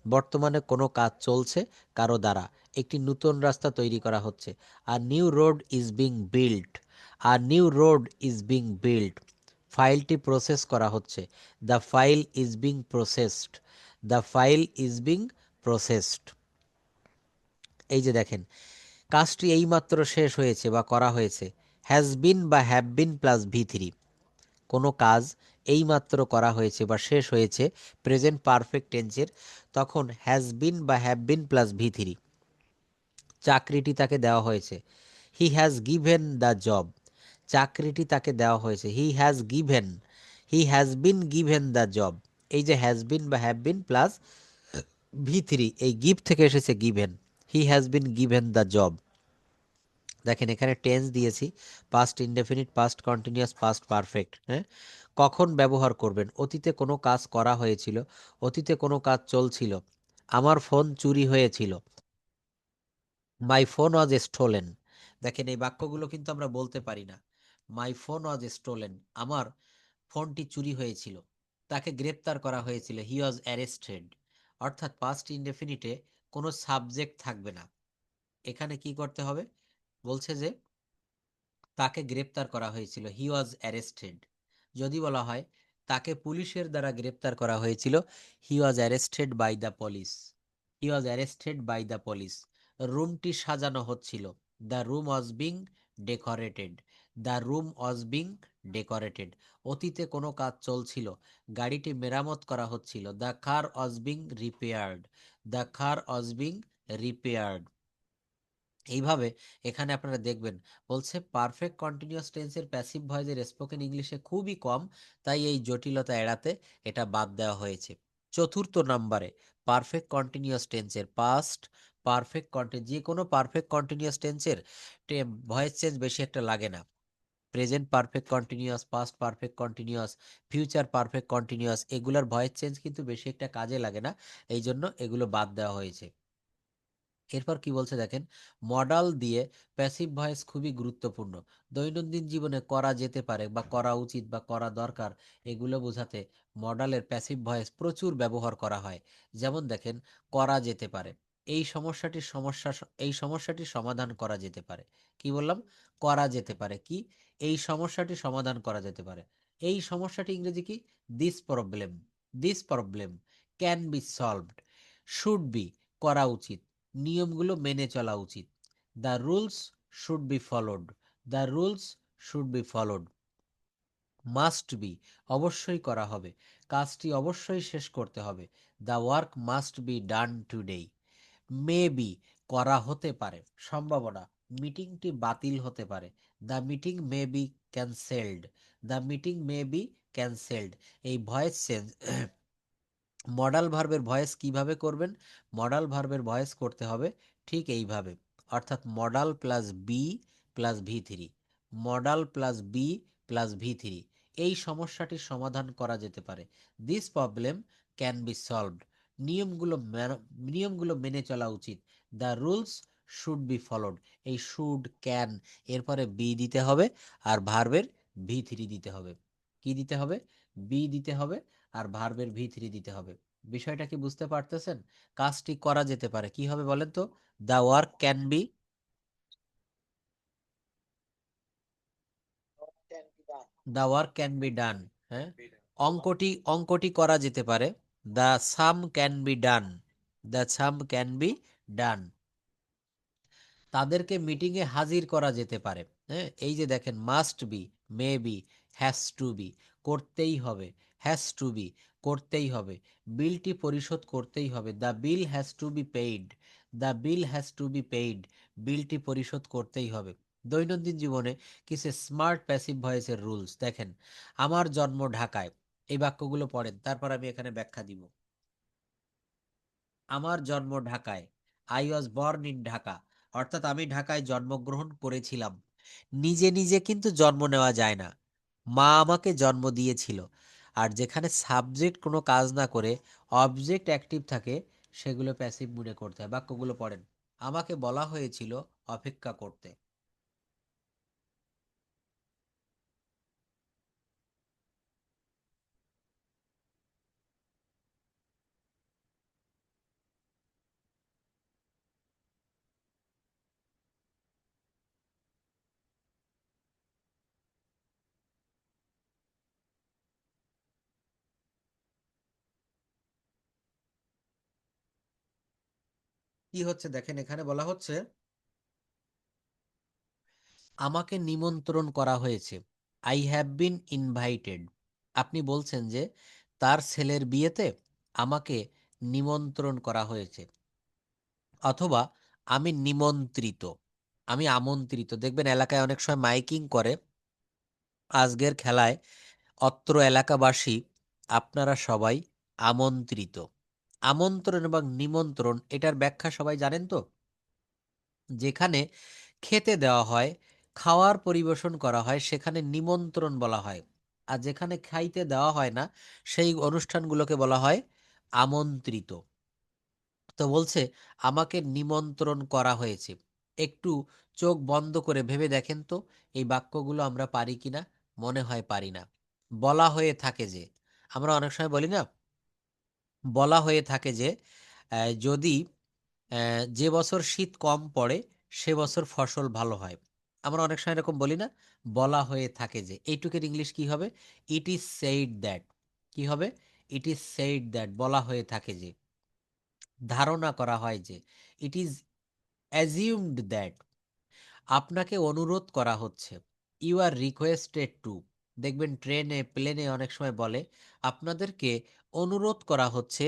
Speaker 1: বর্তমানে কোনো কাজ চলছে কারো দ্বারা, একটি নতুন রাস্তা তৈরি করা হচ্ছে। আর new road is being built. আর new road is being built. ফাইলটি প্রসেস করা হচ্ছে। The file is being processed. The file is being processed. এই যে দেখেন, কাজটি এইমাত্র শেষ হয়েছে বা করা হয়েছে। হ্যাজ বিন বা হ্যাভ বিন প্লাস ভি3। কোনো কাজ এইমাত্র করা হয়েছে বা শেষ হয়েছে প্রেজেন্ট পারফেক্ট টেন্সের, তখন হ্যাজ বিন বা হ্যাভ বিন প্লাস ভি3। চাকরিটি তাকে দেওয়া হয়েছে। He has given the job. চাকরিটি তাকে দেওয়া হয়েছে। He has given. He has been given the job. এই যে হ্যাজ বিন বা হ্যাভ বিন প্লাস ভি3, এই গিভ থেকে এসেছে given. He has been given the job. দেখেন এখানে টেন্স দিয়েছি, past indefinite, past continuous, past perfect. হ্যাঁ, কখন ব্যবহার করবেন? অতীতে কোনো কাজ করা হয়েছিল, অতীতে কোনো কাজ চলছিল। আমার ফোন চুরি হয়েছিল। My phone was stolen. দেখেন এই বাক্যগুলো কিন্তু আমরা বলতে পারি না। মাই ফোন ওয়াজ স্টোলেন, আমার ফোনটি চুরি হয়েছিল। তাকে গ্রেপ্তার করা হয়েছিল, হি ওয়াজ অ্যারেস্টেড। অর্থাৎ পাস্ট ইনডেফিনিটে কোনো সাবজেক্ট থাকবে না। এখানে কি করতে হবে? বলছে যে তাকে গ্রেপ্তার করা হয়েছিল, হি ওয়াজ অ্যারেস্টেড। যদি বলা হয় তাকে পুলিশের দ্বারা গ্রেপ্তার করা হয়েছিল, he was arrested by the police. He was arrested by the police. রুমটি সাজানো হচ্ছিল, the room was being decorated. The room was being decorated. অতীতে কোনো কাজ চলছিল, গাড়িটি মেরামত করা হচ্ছিল, the car was being repaired. The car was being repaired. এইভাবে এখানে আপনারা দেখবেন, বলছে পারফেক্ট কন্টিনিউয়াস টেন্সের প্যাসিভ ভয়েসের স্পোকেন ইংলিশে খুবই কম, তাই এই জটিলতা এড়াতে এটা বাদ দেওয়া হয়েছে। চতুর্থ নম্বরে পারফেক্ট কন্টিনিউয়াস টেন্সের পাস্ট পারফেক্ট যে কোনো পারফেক্ট কন্টিনিউয়াস টেন্সের ভয়েস চেঞ্জ বেশি একটা লাগে না। Present perfect continuous, past perfect continuous, future perfect continuous, এগুলোর ভয়েস চেঞ্জ কিন্তু বেশি একটা কাজে লাগে না, এই জন্য এগুলো বাদ দেওয়া হয়েছে। এরপর কি বলছে দেখেন, মডাল দিয়ে প্যাসিভ ভয়েস খুবই গুরুত্বপূর্ণ। দৈনন্দিন জীবনে করা যেতে পারে বা করা উচিত বা করা দরকার, এগুলো বোঝাতে মডালের প্যাসিভ ভয়েস প্রচুর ব্যবহার করা হয়। যেমন দেখেন, করা যেতে পারে, এই সমস্যাটির সমাধান করা যেতে পারে। কি বললাম? করা যেতে পারে। কি? এই সমস্যাটি সমাধান করা যেতে পারে। এই সমস্যাটি ইংরেজি কি? This problem. This problem can be solved. Should be, করা উচিত, নিয়মগুলো মেনে চলা উচিত। The rules should be followed. The rules should be followed. Must be, অবশ্যই করা হবে, কাজটি অবশ্যই শেষ করতে হবে। The work must be done today. May be, করা হতে পারে, সম্ভাবনা, মিটিংটি বাতিল হতে পারে। The meeting may be cancelled. The meeting may be cancelled. এই ভয়েস চেঞ্জ মডাল ভার্বের ভয়েস কিভাবে করবেন? মডাল ভার্বের ভয়েস করতে হবে ঠিক এইভাবে, অর্থাৎ মডাল প্লাস বি প্লাস ভি3। মডাল প্লাস বি প্লাস ভি3। এই সমস্যাটির সমাধান করা যেতে পারে। This problem can be solved. নিয়মগুলো মেনে চলা উচিত। The rules should be followed. এই শুড, ক্যান, এরপরে বি দিতে হবে আর ভার্বের ভি3 দিতে হবে। কি দিতে হবে? বি দিতে হবে আর ভার্বের ভি3 দিতে হবে। বিষয়টা কি বুঝতে পারতেছেন? কাজটি করা যেতে পারে, কি হবে বলেন তো? The work can be, the work can be done. হ্যাঁ, অঙ্কটি করা যেতে পারে। The some can be done. The some can be done. তাদেরকে মিটিংয়ে হাজির করা যেতে পারে। হ্যাঁ, এই যে দেখেন, must be, may be, has to be, করতেই হবে, হ্যাজ টু বি, করতেই হবে, বিলটি পরিশোধ করতেই হবে, the bill has to be paid, the bill has to be paid, বিলটি পরিশোধ করতেই হবে। দৈনন্দিন জীবনে কিছু স্মার্ট প্যাসিভ ভয়েসের রুলস দেখেন। আমার জন্ম ঢাকায়, এই বাক্যগুলো পড়েন, তারপর আমি এখানে ব্যাখ্যা দিব। আমার জন্ম ঢাকায়, I was born in Dhaka, অর্থাৎ আমি ঢাকায় জন্মগ্রহণ করেছিলাম। নিজে নিজে কিন্তু জন্ম নেওয়া যায় না, মা আমাকে জন্ম দিয়েছিল। আর যেখানে সাবজেক্ট কোনো কাজ না করে অবজেক্ট অ্যাক্টিভ থাকে, সেগুলো প্যাসিভ মুডে করতে হয়। বাক্যগুলো পড়েন। আমাকে বলা হয়েছিল অপেক্ষা করতে। কি হচ্ছে দেখেন, এখানে বলা হচ্ছে আমাকে নিমন্ত্রণ করা হয়েছে, আই হ্যাভ বিন ইনভাইটেড। আপনি বলছেন যে তার ছেলের বিয়েতে আমাকে নিমন্ত্রণ করা হয়েছে, অথবা আমি নিমন্ত্রিত, আমি আমন্ত্রিত। দেখবেন এলাকায় অনেক সময় মাইকিং করে, আজকের খেলায় অত্র এলাকাবাসী আপনারা সবাই আমন্ত্রিত। আমন্ত্রণ এবং নিমন্ত্রণ, এটার ব্যাখ্যা সবাই জানেন তো? যেখানে খেতে দেওয়া হয়, খাওয়ার পরিবেশন করা হয়, সেখানে নিমন্ত্রণ বলা হয়। আর যেখানে খাইতে দেওয়া হয় না, সেই অনুষ্ঠানগুলোকে বলা হয় আমন্ত্রিত। তো বলছে আমাকে নিমন্ত্রণ করা হয়েছে। একটু চোখ বন্ধ করে ভেবে দেখেন তো, এই বাক্যগুলো আমরা পারি কিনা। মনে হয় পারি না। বলা হয়ে থাকে যে, আমরা অনেক সময় বলি না, বলা হয়ে থাকে যে যদি যে বছর শীত কম পড়ে সে বছর ফসল ভালো হয়। আমরা অনেক সময় এরকম বলি না, বলা হয়ে থাকে যে। এইটুকের ইংলিশ কি হবে? It is said that. কি হবে? ইট ইজ সেইড দ্যাট, বলা হয়ে থাকে যে, ধারণা করা হয় যে। ইট ইজ অ্যাজিউমড দ্যাট, আপনাকে অনুরোধ করা হচ্ছে। You are requested to. দেখবেন ট্রেনে, প্লেনে অনেক সময় বলে আপনাদেরকে অনুরোধ করা হচ্ছে,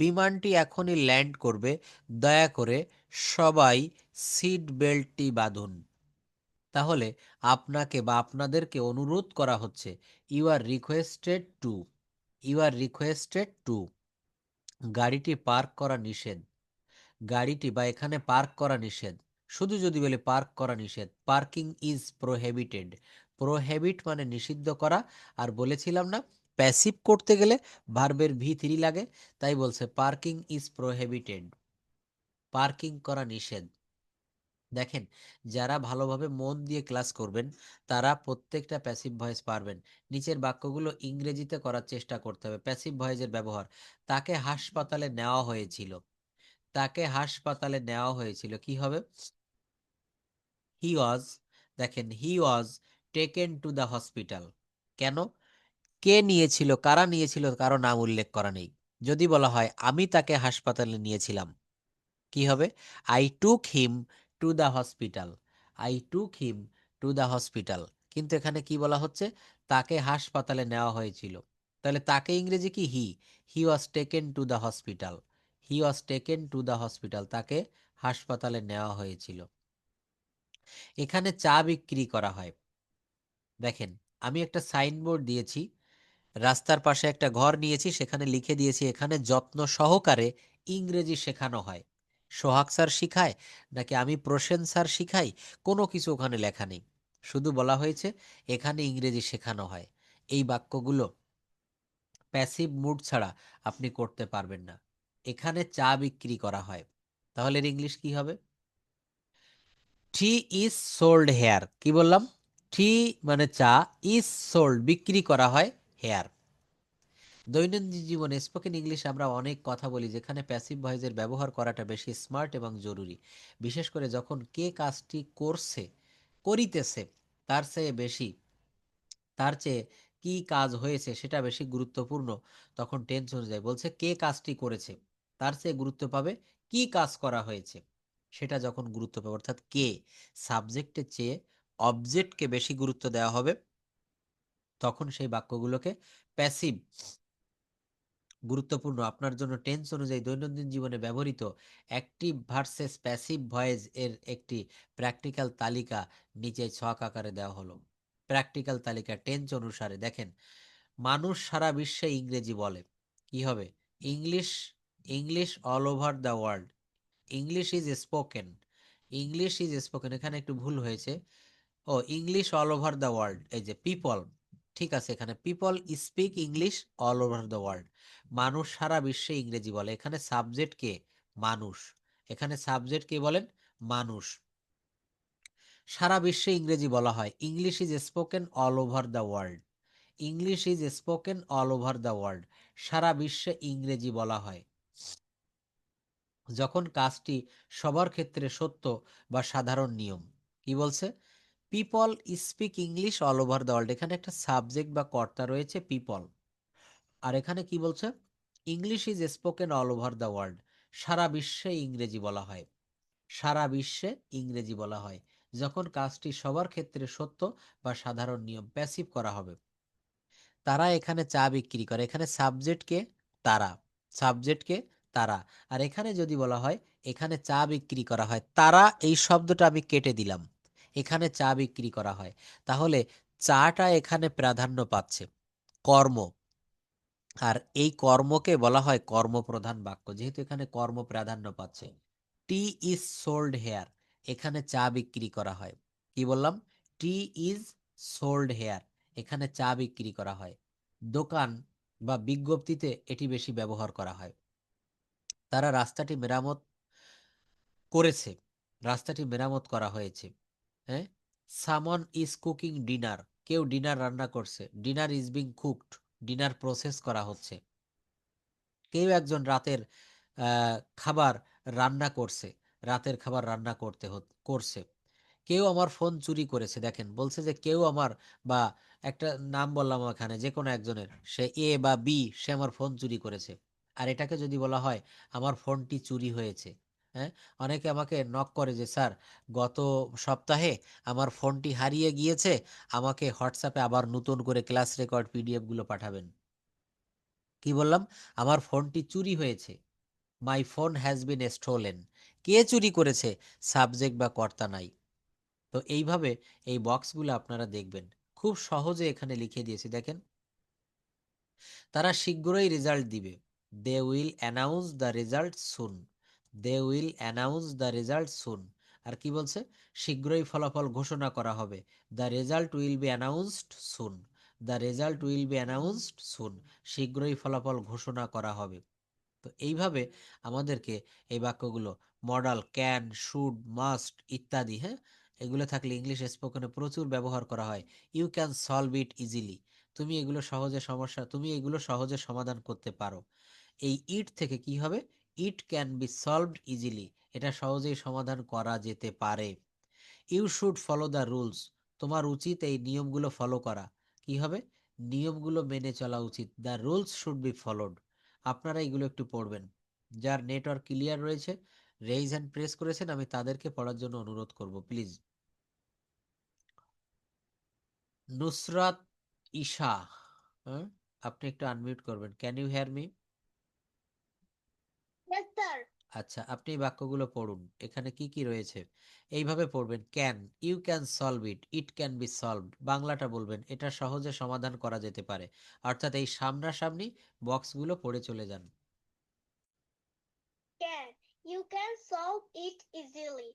Speaker 1: বিমানটি এখনই ল্যান্ড করবে, দয়া করে সবাই সিট বেল্টটি বাঁধুন। তাহলে আপনাকে বা আপনাদেরকে অনুরোধ করা হচ্ছে, you are requested to, you are requested to. গাড়িটি পার্ক করা নিষেধ, গাড়িটি বা এখানে পার্ক করা নিষেধ। শুধু যদি বলে পার্ক করা নিষেধ, পার্কিং ইজ প্রোহেবিটেড। প্রোহেবিট মানে নিষিদ্ধ করা। আর বলেছিলাম না, প্যাসিভ করতে গেলে ভার্বের ভি থ্রি লাগে, তাই বলছে পার্কিং ইজ প্রোহেবিটেড, পার্কিং করা নিষেধ। দেখেন, যারা ভালোভাবে মন দিয়ে ক্লাস করবেন তারা প্রত্যেকটা প্যাসিভ ভয়েস পারবেন। নিচের বাক্যগুলো ইংরেজিতে করার চেষ্টা করতে হবে। প্যাসিভ ভয়েসের ব্যবহার, তাকে হাসপাতালে নেওয়া হয়েছিল, তাকে হাসপাতালে নেওয়া হয়েছিল। কি হবে? হি ওয়াজ, দেখেন, he was taken to the hospital. কেন? কে নিয়েছিল, কারা নিয়েছিল, কারো নাম উল্লেখ করা নেই। যদি বলা হয় আমি তাকে হাসপাতালে নিয়েছিলাম, কি হবে? I took him to the hospital, I took him to the hospital. কিন্তু এখানে কি বলা হচ্ছে? তাকে হাসপাতালে নেওয়া হয়েছিল। তাহলে তাকে ইংরেজি কি? He, he was taken to the hospital, he was taken to the hospital, তাকে হাসপাতালে নেওয়া হয়েছিল। এখানে চা বিক্রি করা হয়। দেখেন, আমি একটা সাইনবোর্ড দিয়েছি, রাস্তার পাশে একটা ঘর নিয়েছি, সেখানে লিখে দিয়েছি এখানে যত্ন সহকারে ইংরেজি শেখানো হয়। সোহাগ স্যার শিখায় নাকি আমি প্রসেন স্যার শিখাই, কোনো কিছু ওখানে লেখা নেই। শুধু বলা হয়েছে এখানে ইংরেজি শেখানো হয়। এই বাক্যগুলো প্যাসিভ মুড ছাড়া আপনি করতে পারবেন না। এখানে চা বিক্রি করা হয়, তাহলে এর ইংলিশ কি হবে? টি ইজ সোল্ড হেয়ার। কি বললাম? টি মানে চা, ইজ সোল্ড বিক্রি করা হয়, হেয়ার। দৈনন্দিন জীবনে স্পোকেন ইংলিশ আমরা অনেক কথা বলি যেখানে প্যাসিভ ভয়েসের ব্যবহার করাটা বেশি স্মার্ট এবং জরুরি। বিশেষ করে যখন কে কাজটি করছে, করিতেছে, তার চেয়ে বেশি, তার চেয়ে কি কাজ হয়েছে সেটা বেশি গুরুত্বপূর্ণ, তখন টেন্স অনুযায়ী বলছে কে কাজটি করেছে, তার চেয়ে গুরুত্ব পাবে কি কাজ করা হয়েছে। সেটা যখন গুরুত্ব পাবে, অর্থাৎ কে সাবজেক্টের চেয়ে অবজেক্টকে বেশি গুরুত্ব দেওয়া হবে, তখন সেই বাক্যগুলোকে প্যাসিভ, গুরুত্বপূর্ণ আপনার জন্য টেন্স অনুযায়ী দৈনন্দিন জীবনে ব্যবহৃত অ্যাক্টিভ ভার্সেস প্যাসিভ ভয়েস এর একটি প্র্যাকটিক্যাল তালিকা নিচে ছক আকারে দেওয়া হলো। প্র্যাকটিক্যাল তালিকা টেন্স অনুসারে দেখেন, মানুষ সারা বিশ্বে ইংরেজি বলে, কি হবে? English, English all over the world, English is spoken, English is spoken, এখানে একটু ভুল হয়েছে। ও English all over the world, এই যে পিপল, ঠিক আছে, এখানে people speak English all over the world, মানুষ সারা বিশ্বে ইংরেজি বলে, এখানে সাবজেক্ট কে? মানুষ, এখানে সাবজেক্ট কে বলেন? মানুষ। সারা বিশ্বে ইংরেজি বলা হয়, English is spoken all over the world, English is spoken all over the world, সারা বিশ্বে ইংরেজি বলা হয়। যখন কাজটি সবার ক্ষেত্রে সত্য বা সাধারণ নিয়ম, কি বলছে? People speak English all over the world, এখানে একটা সাবজেক্ট বা কর্তা রয়েছে পিপল, আর এখানে কি বলছে? English is spoken all over the world, সারা বিশ্বে ইংরেজি বলা হয়, সারা বিশ্বে ইংরেজি বলা হয়। যখন কাজটি সবার ক্ষেত্রে সত্য বা সাধারণ নিয়ম, প্যাসিভ করা হবে। তারা এখানে চা বিক্রি করে, এখানে সাবজেক্টকে তারা, সাবজেক্টকে তারা, আর এখানে যদি বলা হয় এখানে চা বিক্রি করা হয়, তারা এই শব্দটা আমি কেটে দিলাম, এখানে চা বিক্রি করা হয়, তাহলে চাটা এখানে প্রাধান্য পাচ্ছে, কর্ম, আর এই কর্মকে বলা হয় কর্মপ্রধান বাক্য, যেহেতু এখানে কর্ম প্রাধান্য পাচ্ছে। টি ইজ সোল্ড হেয়ার, এখানে চা বিক্রি করা হয়, কি বললাম? টি ইজ সোল্ড হেয়ার, এখানে চা বিক্রি করা হয়। দোকান বা বিজ্ঞপ্তিতে এটি বেশি ব্যবহার করা হয়। তারা রাস্তাটি মেরামত করেছে, রাস্তাটি মেরামত করা হয়েছে। হ্যাঁ, সামন ইজ কুকিং ডিনার, কেউ ডিনার রান্না করছে, dinner is being cooked, dinner process করা হচ্ছে। কেউ একজন রাতের খাবার রান্না করছে, রাতের খাবার রান্না করছে। কেউ আমার ফোন চুরি করেছে, দেখেন বলছে যে কেউ আমার, বা একটা নাম বললাম এখানে যে কোনো একজনের, সে এ বা বি, সে আমার ফোন চুরি করেছে। আর এটাকে যদি বলা হয় আমার ফোনটি চুরি হয়েছে। হ্যাঁ, অনেকে আমাকে নক করে যে স্যার গত সপ্তাহে আমার ফোনটি হারিয়ে গিয়েছে, আমাকে হোয়াটসঅ্যাপে আবার নতুন করে ক্লাস রেকর্ড পিডিএফ গুলো পাঠাবেন। কি বললাম? আমার ফোনটি চুরি হয়েছে, my phone has been stolen, কে চুরি করেছে? সাবজেক্ট বা কর্তা নাই। তো এইভাবে এই বক্সগুলো আপনারা দেখবেন, খুব সহজে এখানে লিখে দিয়েছি, দেখেন। তারা শীঘ্রই রেজাল্ট দিবে, they will announce the result soon, they will announce the result soon. আর কি বলছে? শীঘ্রই ফলাফল ঘোষণা করা হবে, the result will be announced soon, the result will be announced soon, শীঘ্রই ফলাফল ঘোষণা করা হবে। তো এইভাবে আমাদেরকে এই বাক্যগুলো মডাল, ক্যান, শুড, মাস্ট ইত্যাদি, হ্যাঁ, এগুলো থাকলে ইংলিশ স্পোকেনে প্রচুর ব্যবহার করা হয়। You can solve it easily, তুমি এগুলো সহজে সমাধান করতে পারো। এই ইট থেকে কি হবে? It can be solved easily, এটা সহজেই সমাধান করা যেতে পারে। You should follow the rules, তোমার উচিত এই নিয়মগুলো ফলো করা, কি হবে? নিয়মগুলো মেনে চলা উচিত, the rules should be followed. আপনারা এগুলো একটু পড়বেন, যার নেটওয়ার্ক ক্লিয়ার রয়েছে, রেইজ হ্যান্ড প্রেস করেছেন, আমি তাদেরকে পড়ার জন্য অনুরোধ করব প্লিজ। নুসরাত ঈশা, হ্যাঁ, আপনি একটু আনমিউট করবেন, can you hear me?
Speaker 2: Yes, sir.
Speaker 1: আচ্ছা, আপনি এই বাক্যগুলো পড়ুন, এখানে কি কি রয়েছে এইভাবে পড়বেন। Can, you can solve it, it can be solved, বাংলাটা বলবেন এটা সহজে সমাধান করা যেতে পারে, অর্থাৎ এই সামনাসামনি বক্সগুলো পড়ে চলে যান।
Speaker 2: Can. You can solve it easily.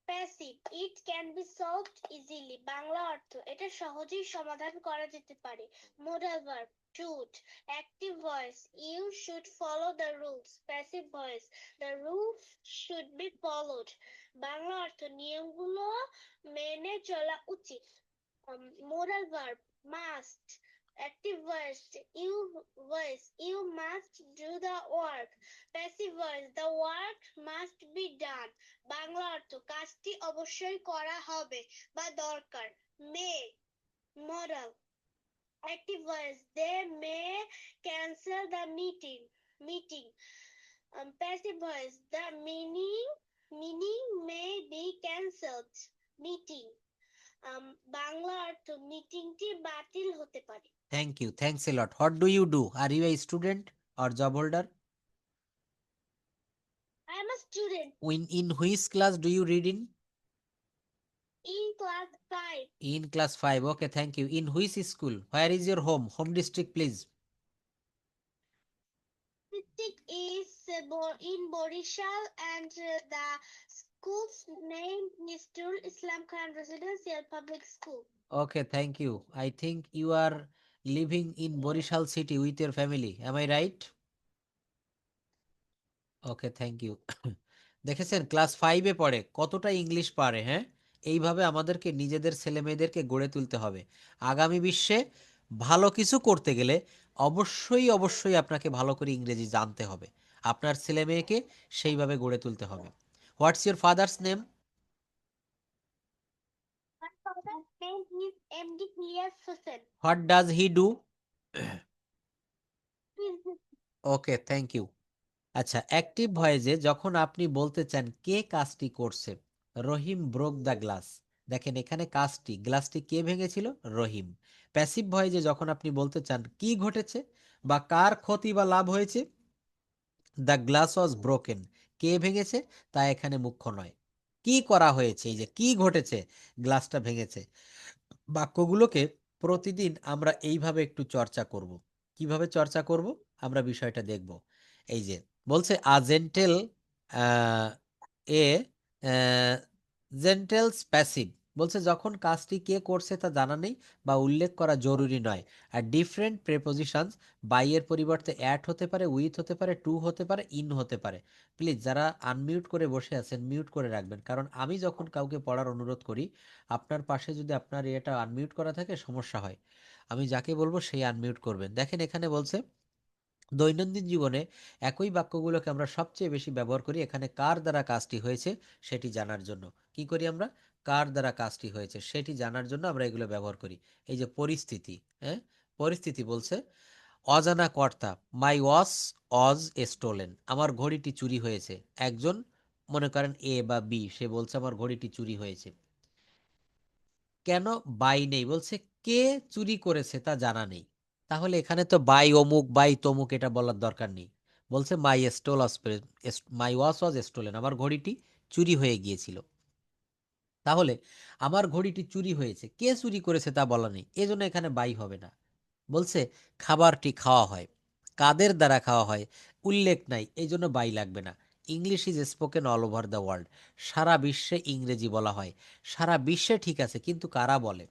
Speaker 2: Passive. It can be solved easily. Bangla অর্থ এটা সহজেই সমাধান করা যেতে পারে। Modal verb. Should. Active voice. You should follow the rules. Passive voice. The rules should be followed. Bangla অর্থ নিয়মগুলো মেনে চলা উচিত। Modal verb. Must. Active voice. You must do the work. Passive voice. The work must be done. Bangla অর্থ কাজটি অবশ্যই করা হবে বা দরকার। মে, model. Active voice. They may cancel the meeting. Passive voice. The meaning meaning may be cancelled. Meeting. Bangla অর্থ মিটিংটি বাতিল হতে পারে।
Speaker 1: Thank you, thanks a lot. What do you do? Are you a student or job holder?
Speaker 2: I am a student
Speaker 1: In which class do you read in?
Speaker 2: in class 5.
Speaker 1: In class 5. Okay, thank you. In which school? Where is your home? Home district, please.
Speaker 2: District is in Borishal and the school's name is Nurul Islam Khan Residential Public School.
Speaker 1: Okay, thank you. I think you are living in Borishal city with your family. Am I right? Okay, thank you. দেখেছেন class 5-এ পড়ে কতটা English পারে, হ্যাঁ? এইভাবে আমাদেরকে নিজেদের ছেলে মেয়েদেরকে গড়ে তুলতে হবে। আগামী বিশ্বে ভালো কিছু করতে গেলে অবশ্যই অবশ্যই আপনাকে ভালো করে ইংরেজি জানতে হবে। আপনার ছেলে মেয়েকে সেইভাবে গড়ে তুলতে হবে। What's your father's name?
Speaker 2: My father's name is MD Ilyas Hussain.
Speaker 1: What does he do?
Speaker 2: He's
Speaker 1: okay, thank you. আচ্ছা, অ্যাক্টিভ ভয়েসে যখন আপনি বলতে চান কে কাজটি করছে, রহিম ব্রোক দ্য গ্লাস। দেখেন এখানে কাজটি, গ্লাসটি কে ভেঙেছিল? রহিম। প্যাসিভ ভয়েসে যখন আপনি বলতে চান কি ঘটেছে বা কার ক্ষতি বা লাভ হয়েছে, দ্য গ্লাস ওয়াজ ব্রোকেন। কে ভেঙেছে তা এখানে মুখ্য নয়, কি করা হয়েছে, এই যে কি ঘটেছে, গ্লাসটা ভেঙেছে। বাক্যগুলোকে প্রতিদিন আমরা এইভাবে একটু চর্চা করব। কিভাবে চর্চা করব আমরা বিষয়টা দেখব। এই যে বলছে জেন্টেল এ জেন্টেলস প্যাসিভ, বলছে যখন কাজটি কে করছে তা জানা নেই বা উল্লেখ করা জরুরি নয়। আর ডিফারেন্ট প্রেপোজিশনস, বাই এর পরিবর্তে অ্যাট হতে পারে, উইথ হতে পারে, টু হতে পারে, ইন হতে পারে। প্লিজ যারা আনমিউট করে বসে আছেন মিউট করে রাখবেন, কারণ আমি যখন কাউকে পড়ার অনুরোধ করি আপনার পাশে যদি আপনার এটা আনমিউট করা থাকে সমস্যা হয়। আমি যাকে বলবো সেই আনমিউট করবেন। দেখেন এখানে বলছে দৈনন্দিন জীবনে একই বাক্যগুলোকে আমরা সবচেয়ে বেশি ব্যবহার করি এখানে কার দ্বারা কাজটি হয়েছে সেটি জানার জন্য। কি করি আমরা? কার দ্বারা কাজটি হয়েছে সেটি জানার জন্য আমরা এগুলো ব্যবহার করি। এই যে পরিস্থিতি, হ্যাঁ, পরিস্থিতি বলছে অজানা কর্তা, মাই ওয়াচ অজ স্টোলেন, আমার ঘড়িটি চুরি হয়েছে। একজন মনে করেন এ বা বি, সে বলছে আমার ঘড়িটি চুরি হয়েছে। কেন? বাই নেই, বলছে কে চুরি করেছে তা জানা নেই। তাহলে এখানে তো বাই অমুক বাই তমুক এটা বলার দরকার নেই। বলছে মাই ওয়াচ ওয়াজ স্টোলেন, আমার ঘড়িটি চুরি হয়ে গিয়েছিল। তাহলে আমার ঘড়িটি চুরি হয়েছে, কে চুরি করেছে তা বলা নেই, এজন্য এখানে বাই হবে না। বলছে খাবারটি খাওয়া হয়, কাদের দ্বারা খাওয়া হয় উল্লেখ নাই, এই জন্য বাই লাগবে না। English is spoken all over the world, সারা বিশ্বে ইংরেজি বলা হয়। সারা বিশ্বে ঠিক আছে, কিন্তু কারা বলে?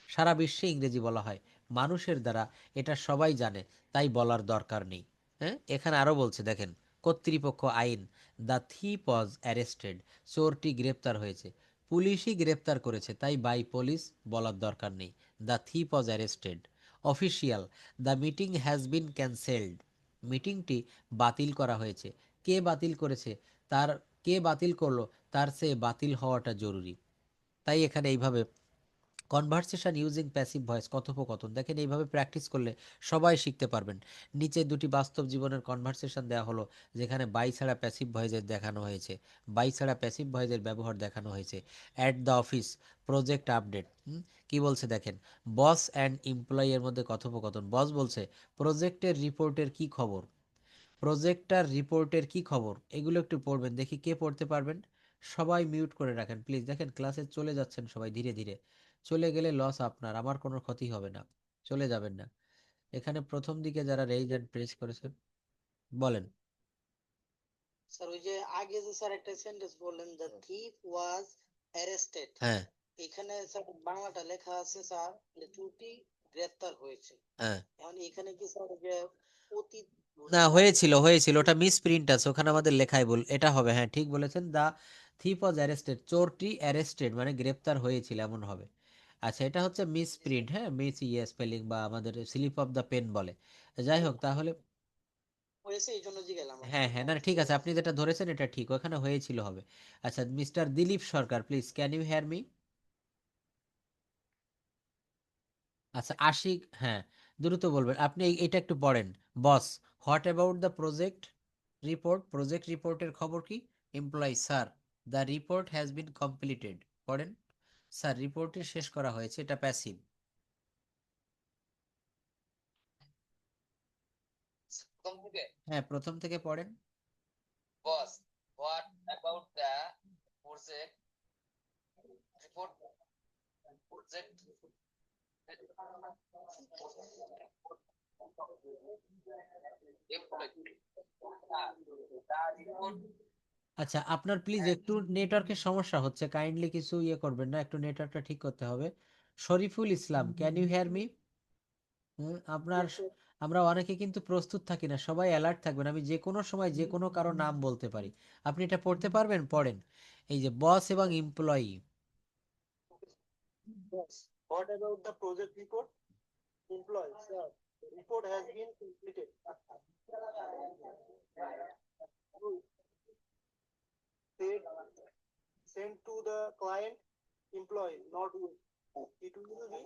Speaker 1: সারা বিশ্বে ইংরেজি বলা হয় মানুষের দ্বারা, এটা সবাই জানে, তাই বলার দরকার নেই। হ্যাঁ, এখানে আরো বলছে দেখেন, কর্তৃপক্ষ আইন, দ্য থিপ ওয়াজ অ্যারেস্টেড, চোরটি গ্রেপ্তার হয়েছে। পুলিশই গ্রেপ্তার করেছে, তাই বাই পুলিশ বলার দরকার নেই, the thief was arrested. Official, the meeting has been cancelled, মিটিংটি বাতিল করা হয়েছে। কে বাতিল করেছে, তার, কে বাতিল করলো তার চেয়ে বাতিল হওয়াটা জরুরি। তাই এখানে এইভাবে কনভারসেশন ইউজিং প্যাসিভ ভয়েস, কথোপকথন, দেখেন এইভাবে প্র্যাকটিস করলে সবাই শিখতে পারবেন। নিচে দুটি বাস্তব জীবনের কনভারসেশন দেওয়া হলো, যেখানে বাই ছাড়া প্যাসিভ ভয়েসের দেখানো হয়েছে, বাই ছাড়া প্যাসিভ ভয়েসের ব্যবহার দেখানো হয়েছে। At the office, project update. কি বলছে দেখেন, বস অ্যান্ড এমপ্লয়ি এর মধ্যে কথোপকথন। বস বলছে প্রজেক্টের রিপোর্টের কি খবর, প্রজেক্টার রিপোর্টের কি খবর, এগুলো একটু পড়বেন। দেখি কে পড়তে পারবেন। সবাই মিউট করে রাখেন প্লিজ। দেখেন ক্লাসে চলে যাচ্ছেন সবাই ধীরে ধীরে, চলে গেলে লস আপনার, আমার কোনো ক্ষতি হবে না, চলে যাবেন না। এখানে প্রথম দিকে যারা রেইজ এন্ড প্রেস করেছেন বলেন।
Speaker 3: স্যার ওই যে আগে যে স্যার একটা সেন্টেন্স বললেন, দ্য থিপ ওয়াজ অ্যারেস্টেড,
Speaker 1: হ্যাঁ,
Speaker 3: এখানে স্যার বাংলাটা লেখা আছে স্যার যে চুটি গ্রেফতার হয়েছে।
Speaker 1: হ্যাঁ,
Speaker 3: এখন এখানে কি স্যার যে অতীত
Speaker 1: না
Speaker 3: বোঝানো হয়েছে
Speaker 1: হয়েছিল,
Speaker 3: নাকি?
Speaker 1: হয়েছিল, ওটা মিস প্রিন্ট আছে ওখানে, আমাদের লেখায় ভুল, এটা হবে। হ্যাঁ ঠিক বলেছেন, দা থিপ ওয়াজ অ্যারেস্টেড, চোরটি অ্যারেস্টেড মানে গ্রেপ্তার হয়েছিল এমন হবে। আচ্ছা, এটা হচ্ছে মিস প্রিন্ট, হ্যাঁ, মিস ইয়ে স্পেলিং বা আমাদের স্লিপ অফ দ্য পেন বলে। যাই হোক তাহলে,
Speaker 3: হয়েছে এই জন্য জিজ্ঞাসা আর কি,
Speaker 1: হ্যাঁ হ্যাঁ, না ঠিক
Speaker 3: সমস্যা
Speaker 1: আছে, আপনি
Speaker 3: আছে।
Speaker 1: যেটা ধরেছেন এটা ঠিক, ওখানে হয়েছিল হবে। আচ্ছা, mister Dilip Sarkar please, can you hear me? আচ্ছা আশিক, হ্যাঁ, দ্রুত বলবেন আপনি, এটা একটু পড়েন। Boss, what about the project report, project রিপোর্টের খবর কি? Employee, sir, the report has been completed, পড়েন। স্যার রিপোর্টটি শেষ করা হয়েছে, এটা প্যাসিভ। হ্যাঁ, প্রথম থেকে পড়েন।
Speaker 4: Boss, what about the project report? Project the report.
Speaker 1: আচ্ছা, আপনার প্লিজ একটু নেটওয়ার্কের সমস্যা হচ্ছে, কাইন্ডলি কিছু ইয়ে করবেন না, একটু নেটওয়ার্কটা ঠিক করতে হবে। Shariful Islam, can you hear me? আপনার, আমরা অনেকে কিন্তু প্রস্তুত থাকি না, সবাই অ্যালার্ট থাকবেন, আমি যে কোনো সময় যে কোনো কারো নাম বলতে পারি। আপনি এটা পড়তে পারবেন? পড়েন। এই যে বস এবং employee.
Speaker 3: Yes. What about the project report? Employees, sir. The report has been completed. Said, sent to the client, employee, not you. It will be.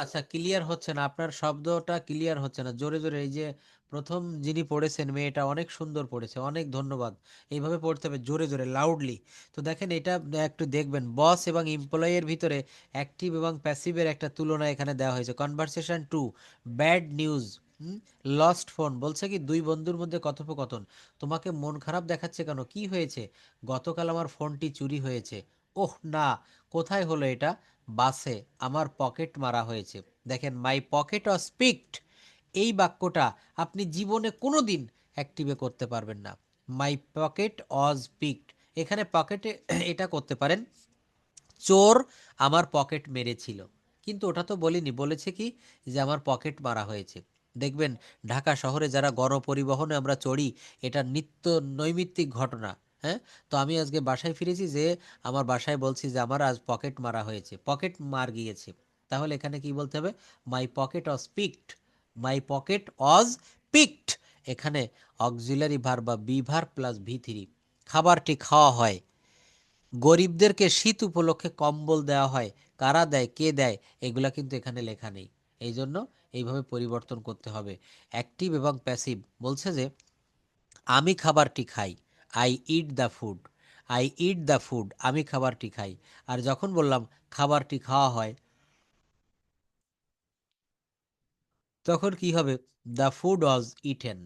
Speaker 1: আচ্ছা, ক্লিয়ার হচ্ছে না, আপনার শব্দটা ক্লিয়ার হচ্ছে না, জোরে জোরে। এই যে প্রথম যিনি পড়েছেন মেয়েটা অনেক সুন্দর পড়েছে, অনেক ধন্যবাদ। এইভাবে পড়তে হবে জোরে জোরে, লাউডলি। তো দেখেন এটা একটু দেখবেন, বস এবং এমপ্লয়ের ভিতরে অ্যাক্টিভ এবং প্যাসিভের একটা তুলনা এখানে দেওয়া হয়েছে। Conversation two, bad news, lost phone. বলছে কি দুই বন্ধুর মধ্যে কথোপকথন। তোমাকে মন খারাপ দেখাচ্ছে কেন, কি হয়েছে? গতকাল আমার ফোনটি চুরি হয়েছে। ওহ না, কোথায় হলো এটা? বাসে, আমার পকেট মারা হয়েছে। দেখেন, মাই পকেট ওয়াজ পিকড, এই বাক্যটা আপনি জীবনে কোনো দিন অ্যাক্টিভে করতে পারবেন না। মাই পকেট ওয়াজ পিকড, এখানে পকেটে এটা করতে পারেন, চোর আমার পকেট মেরেছিল, কিন্তু ওটা তো বলিনি, বলেছে কি যে আমার পকেট মারা হয়েছে। দেখবেন ঢাকা শহরে যারা গণপরিবহনে আমরা চড়ি, এটা নিত্য নৈমিত্তিক ঘটনা। হ্যাঁ, তো আমি আজকে বাসায় ফিরেছি, যে আমার বাসায় বলছি যে আমার আজ পকেট মারা হয়েছে, পকেট মার গিয়েছে। তাহলে এখানে কি বলতে হবে? My pocket Aja picked, my pocket Aja picked. এখানে অক্সিলারি ভার্ব বা বি ভার্ব প্লাস ভি3। খাবারটি খাওয়া হয়, গরিবদেরকে শীত উপলক্ষে কম্বল দেওয়া হয়, কারা দেয়, কে দেয়, এগুলা কিন্তু এখানে লেখা নেই। এই জন্য এইভাবে পরিবর্তন করতে হবে। অ্যাক্টিভ এবং প্যাসিভ বলছে যে আমি খাবারটি খাই, I eat the food, I eat the food, আমি খাবারটি খাই। আর যখন বললাম খাবারটি খাওয়া হয়, তখন কি হবে? The food was eaten,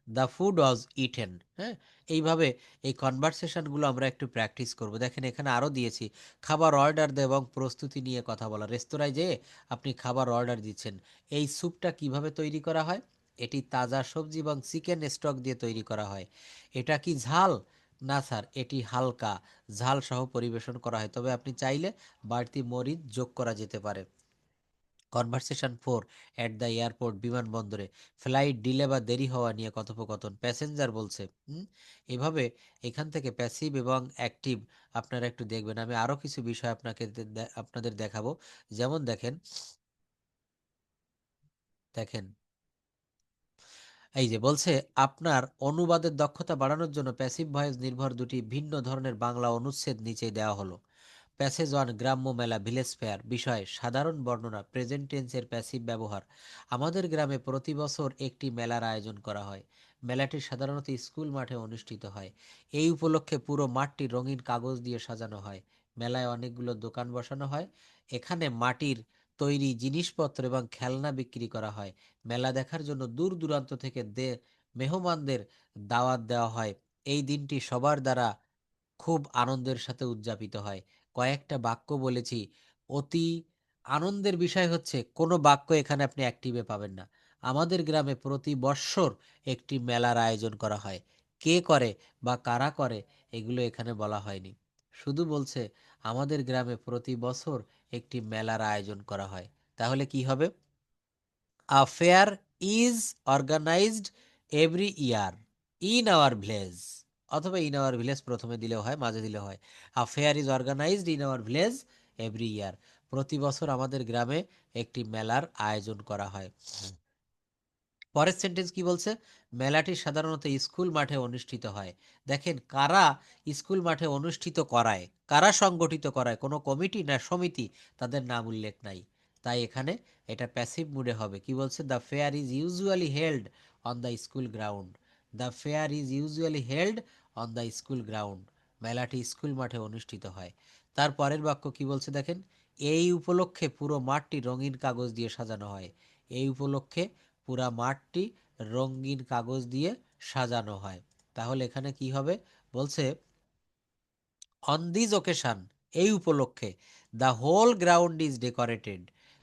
Speaker 1: the food was eaten. হ্যাঁ, এইভাবে এই কনভারসেশনগুলো আমরা একটু প্র্যাকটিস করব। দেখেন এখানে আরও দিয়েছি, খাবার অর্ডার দেয় এবং প্রস্তুতি নিয়ে কথা বলা। রেস্তোরাঁয় যেয়ে আপনি খাবার অর্ডার দিচ্ছেন। এই স্যুপটা কিভাবে তৈরি করা হয়? এটি তাজা সবজি এবং চিকেন স্টক দিয়ে তৈরি করা হয়। এটা কি ঝাল? না স্যার, এটি হালকা, ঝাল সহ পরিবেশন করা হয়, তবে আপনি চাইলে বাড়তি মরিচ যোগ করা যেতে পারে। কনভারসেশন 4, অ্যাট দ্য এয়ারপোর্ট, বিমানবন্দরে ফ্লাইট ডিলে বা দেরি হওয়া নিয়ে কথোপকথন। প্যাসেঞ্জার বলছে। এভাবে এখান থেকে প্যাসিভ এবং অ্যাক্টিভ আপনারা একটু দেখবেন। আমি আরও কিছু বিষয় আপনাদের দেখাবো। যেমন দেখেন, দেখেন এই যে বলছে, আপনার অনুবাদের দক্ষতা বাড়ানোর জন্য প্যাসিভ ভয়েস নির্ভর দুটি ভিন্ন ধরনের বাংলা অনুচ্ছেদ নিচে দেওয়া হলো। প্যাসেজ ওয়ান, গ্রাম্য মেলা, ভিলেজ ফেয়ার। বিষয় সাধারণ বর্ণনা, প্রেজেন্ট টেন্সের প্যাসিভ ব্যবহার। আমাদের গ্রামে প্রতি বছর একটি মেলার আয়োজন করা হয়। মেলাটি সাধারণত স্কুল মাঠে অনুষ্ঠিত হয়। এই উপলক্ষে পুরো মাঠটি রঙিন কাগজ দিয়ে সাজানো হয়। মেলায় অনেকগুলো দোকান বসানো হয়। এখানে মাটির তৈরি জিনিসপত্র এবং খেলনা বিক্রি করা হয়। মেলা দেখার জন্য দূর দূরান্ত থেকে মেহমানদের দাওয়াত দেওয়া হয়। এই দিনটি সবার দ্বারা খুব আনন্দের সাথে উদযাপিত হয়। কয়েকটা বাক্য বলেছি, অতি আনন্দের বিষয় হচ্ছে কোনো বাক্য এখানে আপনি অ্যাক্টিভে পাবেন না। আমাদের গ্রামে প্রতি বৎসর একটি মেলার আয়োজন করা হয়। কে করে বা কারা করে এগুলো এখানে বলা হয়নি, শুধু বলছে আমাদের গ্রামে প্রতি বছর একটি মেলার আয়োজন করা হয়। তাহলে কি হবে? A fair is organised every year in our village, অথবা ইন আওয়ার ভিলেজ প্রথমে দিলেও হয়, মাঝে দিলেও হয়। A fair is organised in our village every year, প্রতি বছর আমাদের গ্রামে একটি মেলার আয়োজন করা হয়। পরের সেন্টেন্স কি বলছে? মেলাটি সাধারণত স্কুল মাঠে অনুষ্ঠিত হয়। দেখেন, কারা স্কুল মাঠে অনুষ্ঠিত করায়, কারা সংগঠিত করায়, কোনো কমিটি না সমিতি, তাদের নাম উল্লেখ নাই। তাই এখানে এটা প্যাসিভ মুডে হবে। কি বলছে? The fair is usually held on the school ground, the fair is usually held on the school ground. মেলাটি স্কুল মাঠে অনুষ্ঠিত হয়। তার পরের বাক্য কি বলছে দেখেন, এই উপলক্ষে পুরো মাঠটি রঙিন কাগজ দিয়ে সাজানো হয়। এই উপলক্ষে পুরা মাঠটি রঙিন কাগজ দিয়ে সাজানো হয়। তাহলে এখানে কি হবে, বলছে অন দিস ওকেশন, এই উপলক্ষে the whole ground is decorated,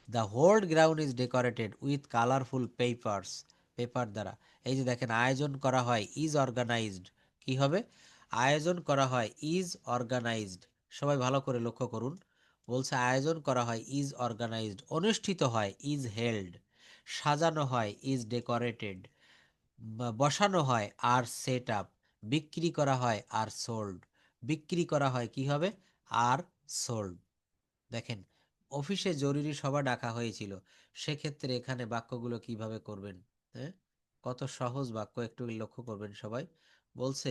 Speaker 1: the whole ground is decorated with colourful papers, paper দ্বারা। এই যে দেখেন, আয়োজন করা হয়, ইজ অর্গানাইজড, কি হবে, আয়োজন করা হয়, ইজ অর্গানাইজড। সবাই ভালো করে লক্ষ্য করুন, বলছে আয়োজন করা হয়, ইজ অর্গানাইজড, অনুষ্ঠিত হয়, ইজ হেল্ড, সাজানো হয়, ইজ ডেকোরেটেড, বসানো হয়, আর সেট আপ, বিক্রি করা হয়, আর সোল্ড, বিক্রি করা হয়, কি হবে, আর সোল্ড। দেখেন, অফিসে জরুরি সভা ডাকা হয়েছিল, সেক্ষেত্রে এখানে বাক্যগুলো কিভাবে করবেন, হ্যাঁ, কত সহজ বাক্য, একটু লক্ষ্য করবেন সবাই। বলছে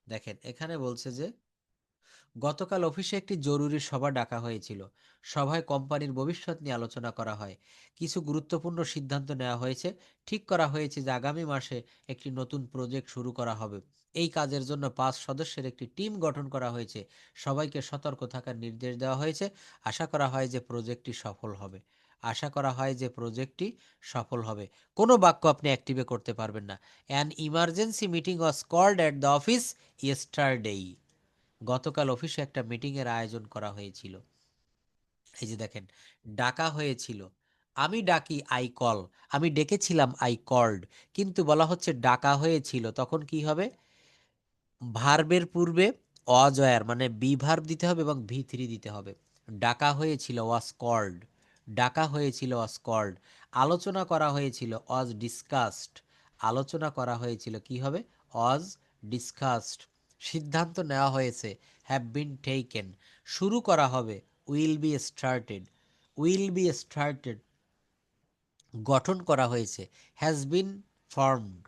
Speaker 1: দেখেন, এখানে বলছে যে গতকাল অফিসে একটি জরুরি সভা ডাকা হয়েছিল, সভায় কোম্পানির ভবিষ্যৎ নিয়ে আলোচনা করা হয়, কিছু গুরুত্বপূর্ণ সিদ্ধান্ত নেওয়া হয়েছে, ঠিক করা হয়েছে যে আগামী মাসে একটি নতুন প্রজেক্ট শুরু করা হবে, এই কাজের জন্য 5 সদস্যের একটি টিম গঠন করা হয়েছে, সবাইকে সতর্ক থাকার নির্দেশ দেওয়া হয়েছে, আশা করা হয় যে প্রজেক্টটি সফল হবে, আশা করা হয় যে প্রজেক্টটি সফল হবে। কোনো বাক্য আপনি অ্যাক্টিভে করতে পারবেন না। An emergency meeting was called at the office yesterday, গতকাল অফিসে একটা মিটিং এর আয়োজন করা হয়েছিল। এই যে দেখেন, ডাকা হয়েছিল, আমি ডাকি, আই কল, আমি ডেকেছিলাম, আই কল্ড, কিন্তু বলা হচ্ছে ডাকা হয়েছিল, তখন কি হবে, ভার্বের পূর্বে অজয়ার মানে বি ভার্ব দিতে হবে এবং ভি থ্রি দিতে হবে। ডাকা হয়েছিল, ওয়াজ কল্ড, ডাকা হয়েছিল, ওয়াজ কল্ড, আলোচনা করা হয়েছিল, ওয়াজ ডিসকাসড, আলোচনা করা হয়েছিল, কি হবে, ওয়াজ ডিসকাসড, সিদ্ধান্ত নেওয়া হয়েছে, হ্যাভ বিন টেকেন, শুরু করা হবে, will be started, will be started, গঠন করা হয়েছে, হ্যাজ বিন ফর্মড।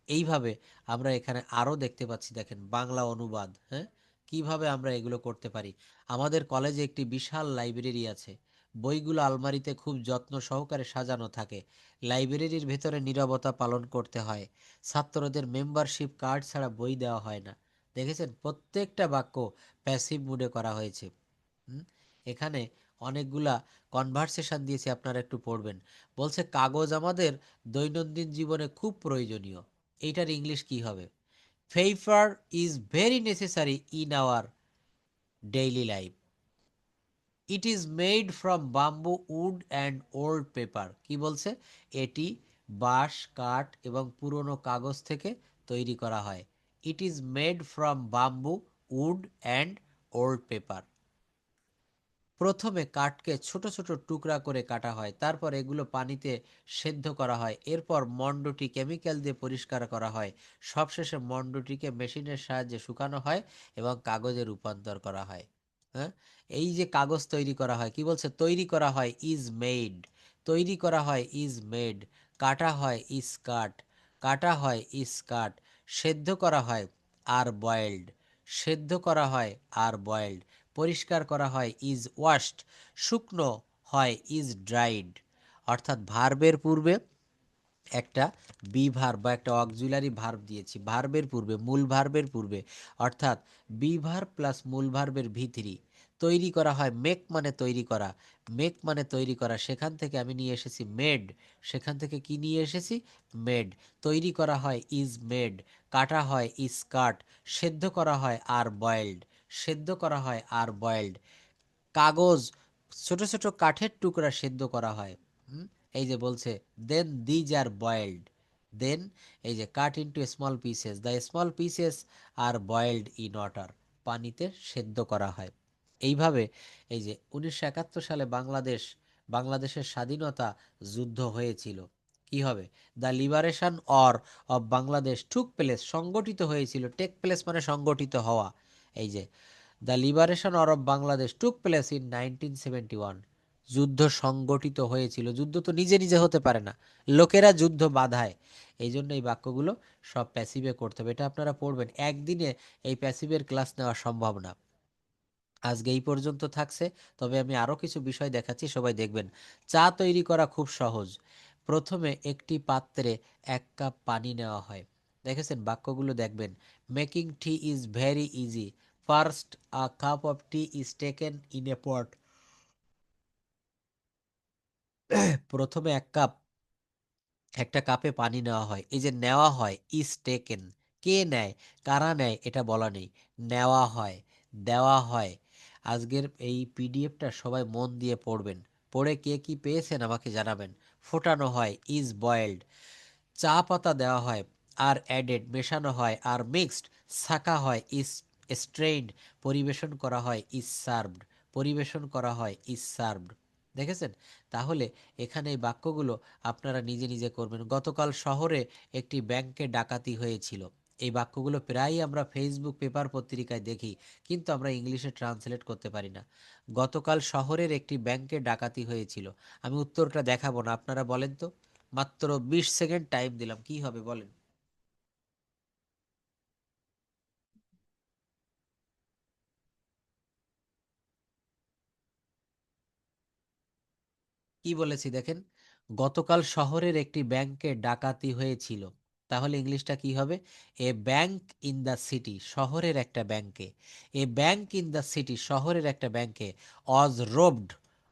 Speaker 1: এইভাবে আমরা এখানে আরও দেখতে পাচ্ছি, দেখেন বাংলা অনুবাদ, হ্যাঁ, কিভাবে আমরা এগুলো করতে পারি। আমাদের কলেজে একটি বিশাল লাইব্রেরি আছে, বইগুলো আলমারিতে খুব যত্ন সহকারে সাজানো থাকে, লাইব্রেরির ভেতরে নীরবতা পালন করতে হয়, ছাত্রদের মেম্বারশিপ কার্ড ছাড়া বই দেওয়া হয় না। দেখেছেন, প্রত্যেকটা বাক্য প্যাসিভ মুডে করা হয়েছে। এখানে অনেকগুলা কনভারসেশন দিয়েছি, আপনারা একটু পড়বেন। বলছে কাগজ আমাদের দৈনন্দিন জীবনে খুব প্রয়োজনীয়, এইটার ইংলিশ কি হবে, paper is very necessary in our daily life, it is made from bamboo wood and old paper, কি বলছে, এটি বাঁশ, কাঠ এবং পুরনো কাগজ থেকে তৈরি করা হয়, it is made from bamboo wood and old paper. প্রথমে কাঠকে ছোট ছোট টুকরা করে কাটা হয়, তারপর এগুলো পানিতে সেদ্ধ করা হয়, এরপর মণ্ডটি কেমিক্যাল দিয়ে পরিষ্কার করা হয়, সবশেষে মণ্ডটিকে মেশিনের সাহায্যে শুকানো হয় এবং কাগজে রূপান্তর করা হয়। হ্যাঁ, এই যে কাগজ তৈরি করা হয়, কি বলছে, তৈরি করা হয়, ইজ মেড, তৈরি করা হয়, ইজ মেড, কাটা হয়, ইজ কাট, কাটা হয়, ইজ কাট, সেদ্ধ করা হয়, আর বয়েলড, সেদ্ধ করা হয়, আর বয়েলড, পরিষ্কার করা হয়, ইজ ওয়াশড, শুকনো হয়, ইজ ড্রাইড। অর্থাৎ ভার্বের পূর্বে একটা বি ভার্ব বা একটা অক্সিলারি ভার্ব দিয়েছি, ভার্বের পূর্বে, মূল ভার্বের পূর্বে, অর্থাৎ বি ভার্ব প্লাস মূল ভার্বের ভি3, তৈরি করা হয়, মেক মানে তৈরি করা, মেক মানে তৈরি করা, সেখান থেকে আমি নিয়ে এসেছি মেড, সেখান থেকে কি নিয়ে এসেছি, মেড, তৈরি করা হয়, ইজ মেড, কাটা হয়, ইজ কাট, সেদ্ধ করা হয়, আর বয়েলড, সেদ্ধ করা হয়, আর বয়েলড, কাগজ ছোট ছোট কাঠের টুকরা সেদ্ধ করা হয়। এই যে বলছে দেন দিজ আর বয়েলড, দেন এই যে cut into small pieces, the small pieces are boiled in water, পানিতে সেদ্ধ করা হয়। এইভাবে এই যে 1971 সালে বাংলাদেশের স্বাধীনতা যুদ্ধ হয়েছিল, কি হবে, the liberation of Bangladesh took place, সংগঠিত হয়েছিল, টেক প্লেস মানে সংগঠিত হওয়া, এই যে the liberation of Bangladesh took place in 1971, যুদ্ধ সংগঠিত হয়েছিল, যুদ্ধ তো নিজে নিজে হতে পারে না, লোকেরা যুদ্ধ বাধায়, এই জন্য এই বাক্যগুলো সব প্যাসিভে করতে হবে, এটা আপনারা পড়বেন, একদিনে এই প্যাসিভের ক্লাস নেওয়া সম্ভব না। আজকে এই পর্যন্ত থাকছে, তবে আমি আরও কিছু বিষয় দেখাচ্ছি, সবাই দেখবেন। চা তৈরি করা খুব সহজ, প্রথমে একটি পাত্রে 1 কাপ পানি নেওয়া হয়, দেখেছেন বাক্যগুলো দেখবেন। Making tea is very easy. First a cup of tea is taken in a pot. প্রথমে একটা কাপে পানি নেওয়া হয়। এই যে নেওয়া হয়, ইজ টেকেন, কে নেয়, কারা নেয় এটা বলা নেই। নেওয়া হয়, দেওয়া হয়। আজকের এই পিডিএফটা সবাই মন দিয়ে পড়বেন। পড়ে কে কি পেয়েছেন আমাকে জানাবেন। ফোটানো হয়, ইজ বয়েলড। চা পাতা দেওয়া হয়, আর অ্যাডেড মেশানো হয়, আর মিক্সড ছাঁকা হয়, ইজ স্ট্রেইনড। পরিবেশন করা হয়, ইজ সার্ভড। পরিবেশন করা হয়, ইজ সার্ভড। দেখেছেন? তাহলে এখানে এই বাক্যগুলো আপনারা নিজে নিজে করবেন। গতকাল শহরে একটি ব্যাংকে ডাকাতি হয়েছিল। এই বাক্যগুলো প্রায়ই আমরা ফেসবুক, পেপার, পত্রিকায় দেখি, কিন্তু আমরা ইংলিশে ট্রান্সলেট করতে পারি না। গতকাল শহরের একটি ব্যাংকে ডাকাতি হয়েছিল। আমি উত্তরটা দেখাবো না, আপনারা বলেন তো। মাত্র 20 সেকেন্ড টাইম দিলাম, কি হবে বলেন। কি বলেছি দেখেন, গতকাল শহরের একটি ব্যাংকে ডাকাতি হয়েছিল। তাহলে ইংলিশটা কি হবে? এ ব্যাংক ইন দ্য সিটি, শহরের একটা ব্যাংকে। এ ব্যাংক ইন দ্য সিটি, শহরের একটা ব্যাংকে। অজ রোবড,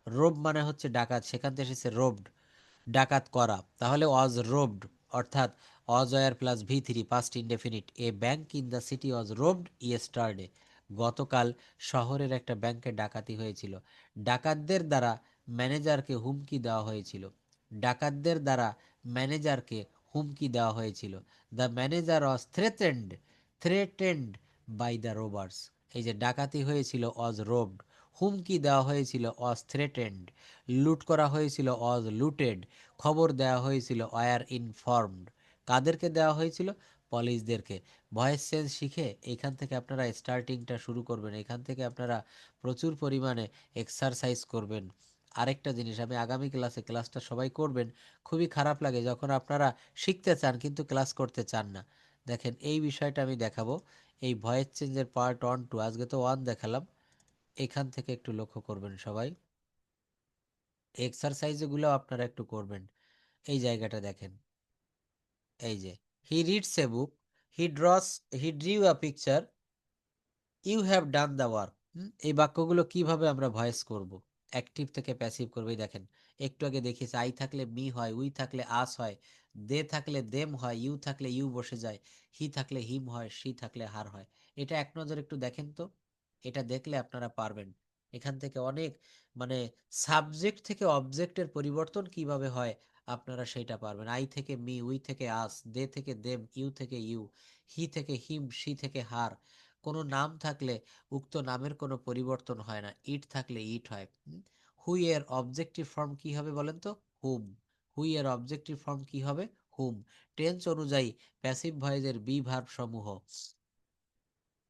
Speaker 1: রোব মানে হচ্ছে ডাকাত, সেখান থেকে এসেছে রোবড, ডাকাত করা। তাহলে ওয়াজ রোবড, অর্থাৎ ওয়াজ ওয়ার প্লাস ভি3, past indefinite. A bank in the city was robbed yesterday. গতকাল শহরের একটা ব্যাংকে ডাকাতি হয়েছিল। ডাকাতদের দ্বারা ম্যানেজারকে হুমকি দেওয়া হয়েছিল। ডাকাতদের দ্বারা ম্যানেজারকে হুমকি দেওয়া হয়েছিল। The manager was threatened, threatened by the robbers. এই যে ডাকাতি হয়েছিল ওয়াজ রোবড, হুমকি দেওয়া হয়েছিল ওয়াজ থ্রেটেন্ড, লুট করা হয়েছিল ওয়াজ লুটেড, খবর দেওয়া হয়েছিল ওয়ার ইনফর্মড। কাদেরকে দেওয়া হয়েছিল? পুলিশদেরকে। ভয়েস চেঞ্জ শিখে এইখান থেকে আপনারা স্টার্টিংটা শুরু করবেন। এখান থেকে আপনারা প্রচুর পরিমাণে এক্সারসাইজ করবেন। আরেকটা জিনিস, আমি আগামী ক্লাসটা সবাই করবেন। খুবই খারাপ লাগে যখন আপনারা শিখতে চান কিন্তু ক্লাস করতে চান না। দেখেন এই বিষয়টা আমি দেখাবো। এই ভয়েস চেঞ্জের পার্ট 1 2, আজকে তো 1 দেখালাম। এখান থেকে একটু লক্ষ্য করবেন সবাই, এক্সারসাইজগুলো আপনারা একটু করবেন। এই জায়গাটা দেখেন, এই যে he reads a book, he draws, he drew a picture, you have done the work. এই বাক্যগুলো কিভাবে আমরা ভয়েস করব? অ্যাক্টিভ থেকে প্যাসিভ করবো। এই দেখেন, একটু আগে দেখিয়েছি, আই থাকলে মি হয়, উই থাকলে আস হয়, দে থাকলে দেম হয়, ইউ থাকলে ইউ বসে যায়, হি থাকলে হিম হয়, সি থাকলে হার হয়। এটা এক নজর একটু দেখেন তো। এটা দেখলে আপনারা পারবেন। এখান থেকে অনেক, মানে সাবজেক্ট থেকে অবজেক্টের পরিবর্তন কিভাবে হয় আপনারা সেটা পারবেন। আই থেকে মি, উই থেকে আস, দে থেকে দেম, ইউ থেকে ইউ, হি থেকে হিম, সি থেকে হার। কোনো নাম থাকলে উক্ত নামের কোনো পরিবর্তন হয় না, ইট থাকলে ইট হয়। হুই এর অবজেক্টিভ ফর্ম কি হবে বলেন তো? হুম। হুই এর অবজেক্টিভ ফর্ম কি হবে? হুম। টেন্স অনুযায়ী প্যাসিভ ভয়েসের বি ভার্ব সমূহ।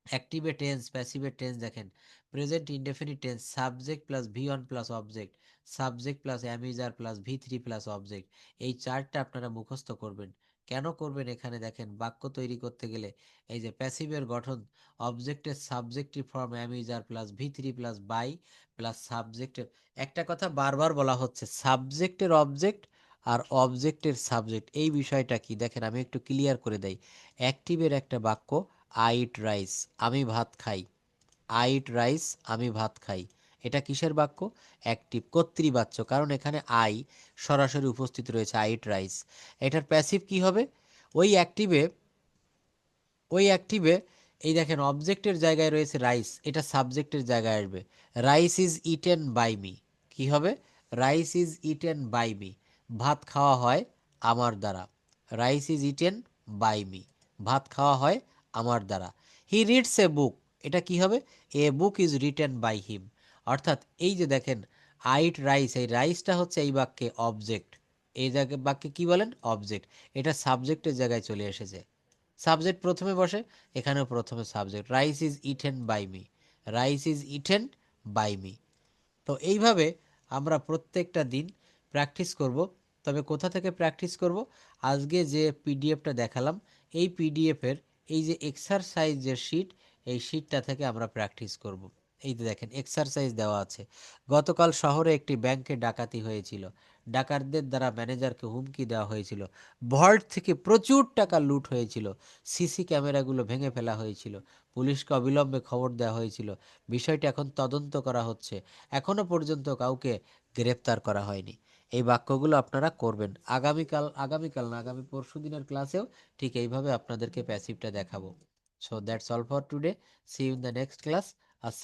Speaker 1: অ্যাক্টিভে টেন্স, প্যাসিভে টেন্স দেখেন, present indefinite tense, subject plus V one plus object, subject plus am is are plus ভি3 প্লাস অবজেক্ট। এই চারটা আপনারা মুখস্থ করবেন। কেন করবেন? এখানে দেখেন বাক্য তৈরি করতে গেলে এই যে প্যাসিভের গঠন, অবজেক্টের সাবজেক্টিভ ফর্ম অ্যামিজার প্লাস ভি3 প্লাস বাই প্লাস সাবজেক্টের। একটা কথা বারবার বলা হচ্ছে, সাবজেক্টের অবজেক্ট আর অবজেক্টের সাবজেক্ট, এই বিষয়টা কি দেখেন আমি একটু ক্লিয়ার করে দেই। অ্যাক্টিভের একটা বাক্য, আই ইট রাইস, আমি ভাত খাই। আই ইট রাইস, আমি ভাত খাই। এটা কিসের বাক্য? অ্যাক্টিভ, কর্তৃবাচ্য, কারণ এখানে আই সরাসরি উপস্থিত রয়েছে, আই ইট রাইস। এটার প্যাসিভ কি হবে? ওই অ্যাক্টিভে, ওই অ্যাক্টিভে এই দেখেন অবজেক্টের জায়গায় রয়েছে রাইস, এটা সাবজেক্টের জায়গায় আসবে। Rice is eaten by me, কি হবে? Rice is eaten by me, ভাত খাওয়া হয় আমার দ্বারা। Rice is eaten by me, ভাত খাওয়া হয় আমার দ্বারা। হি রিডস এ বুক, এটা কি হবে? A book is written by him. অর্থাৎ এই যে দেখেন আইট রাইস, এই রাইসটা হচ্ছে এই বাক্যে অবজেক্ট। এই জায়গায় বাক্যে কি বলেন? অবজেক্ট। এটা সাবজেক্টের জায়গায় চলে এসেছে। সাবজেক্ট প্রথমে বসে, এখানেও প্রথমে subject. Rice is eaten by me, rice is eaten by me. তো এইভাবে আমরা প্রত্যেকটা দিন প্র্যাকটিস করব। তবে কোথা থেকে প্র্যাকটিস করব? আজকে যে পিডিএফটা দেখালাম, এই পিডিএফের এই যে এক্সারসাইজের শিট, এই শিটটা থেকে আমরা প্র্যাকটিস করব। এই যে দেখেন এক্সারসাইজ দেওয়া আছে। গতকাল শহরে একটি ব্যাংকে ডাকাতি হয়েছিল। ডাকাতদের দ্বারা ম্যানেজারকে হুমকি দেওয়া হয়েছিল। ভল্ট থেকে প্রচুর টাকা লুট হয়েছিল। সিসি ক্যামেরাগুলো ভেঙে ফেলা হয়েছিল। পুলিশকে অবিলম্বে খবর দেওয়া হয়েছিল। বিষয়টি এখন তদন্ত করা হচ্ছে। এখনো পর্যন্ত কাউকে গ্রেপ্তার করা হয়নি। এই বাক্যগুলো আপনারা করবেন। আগামীকাল না, আগামী পরশু দিনের ক্লাসেও ঠিক এইভাবে আপনাদেরকে প্যাসিভটা দেখাবো। So that's all for today. See you in the next class. আসসালাম।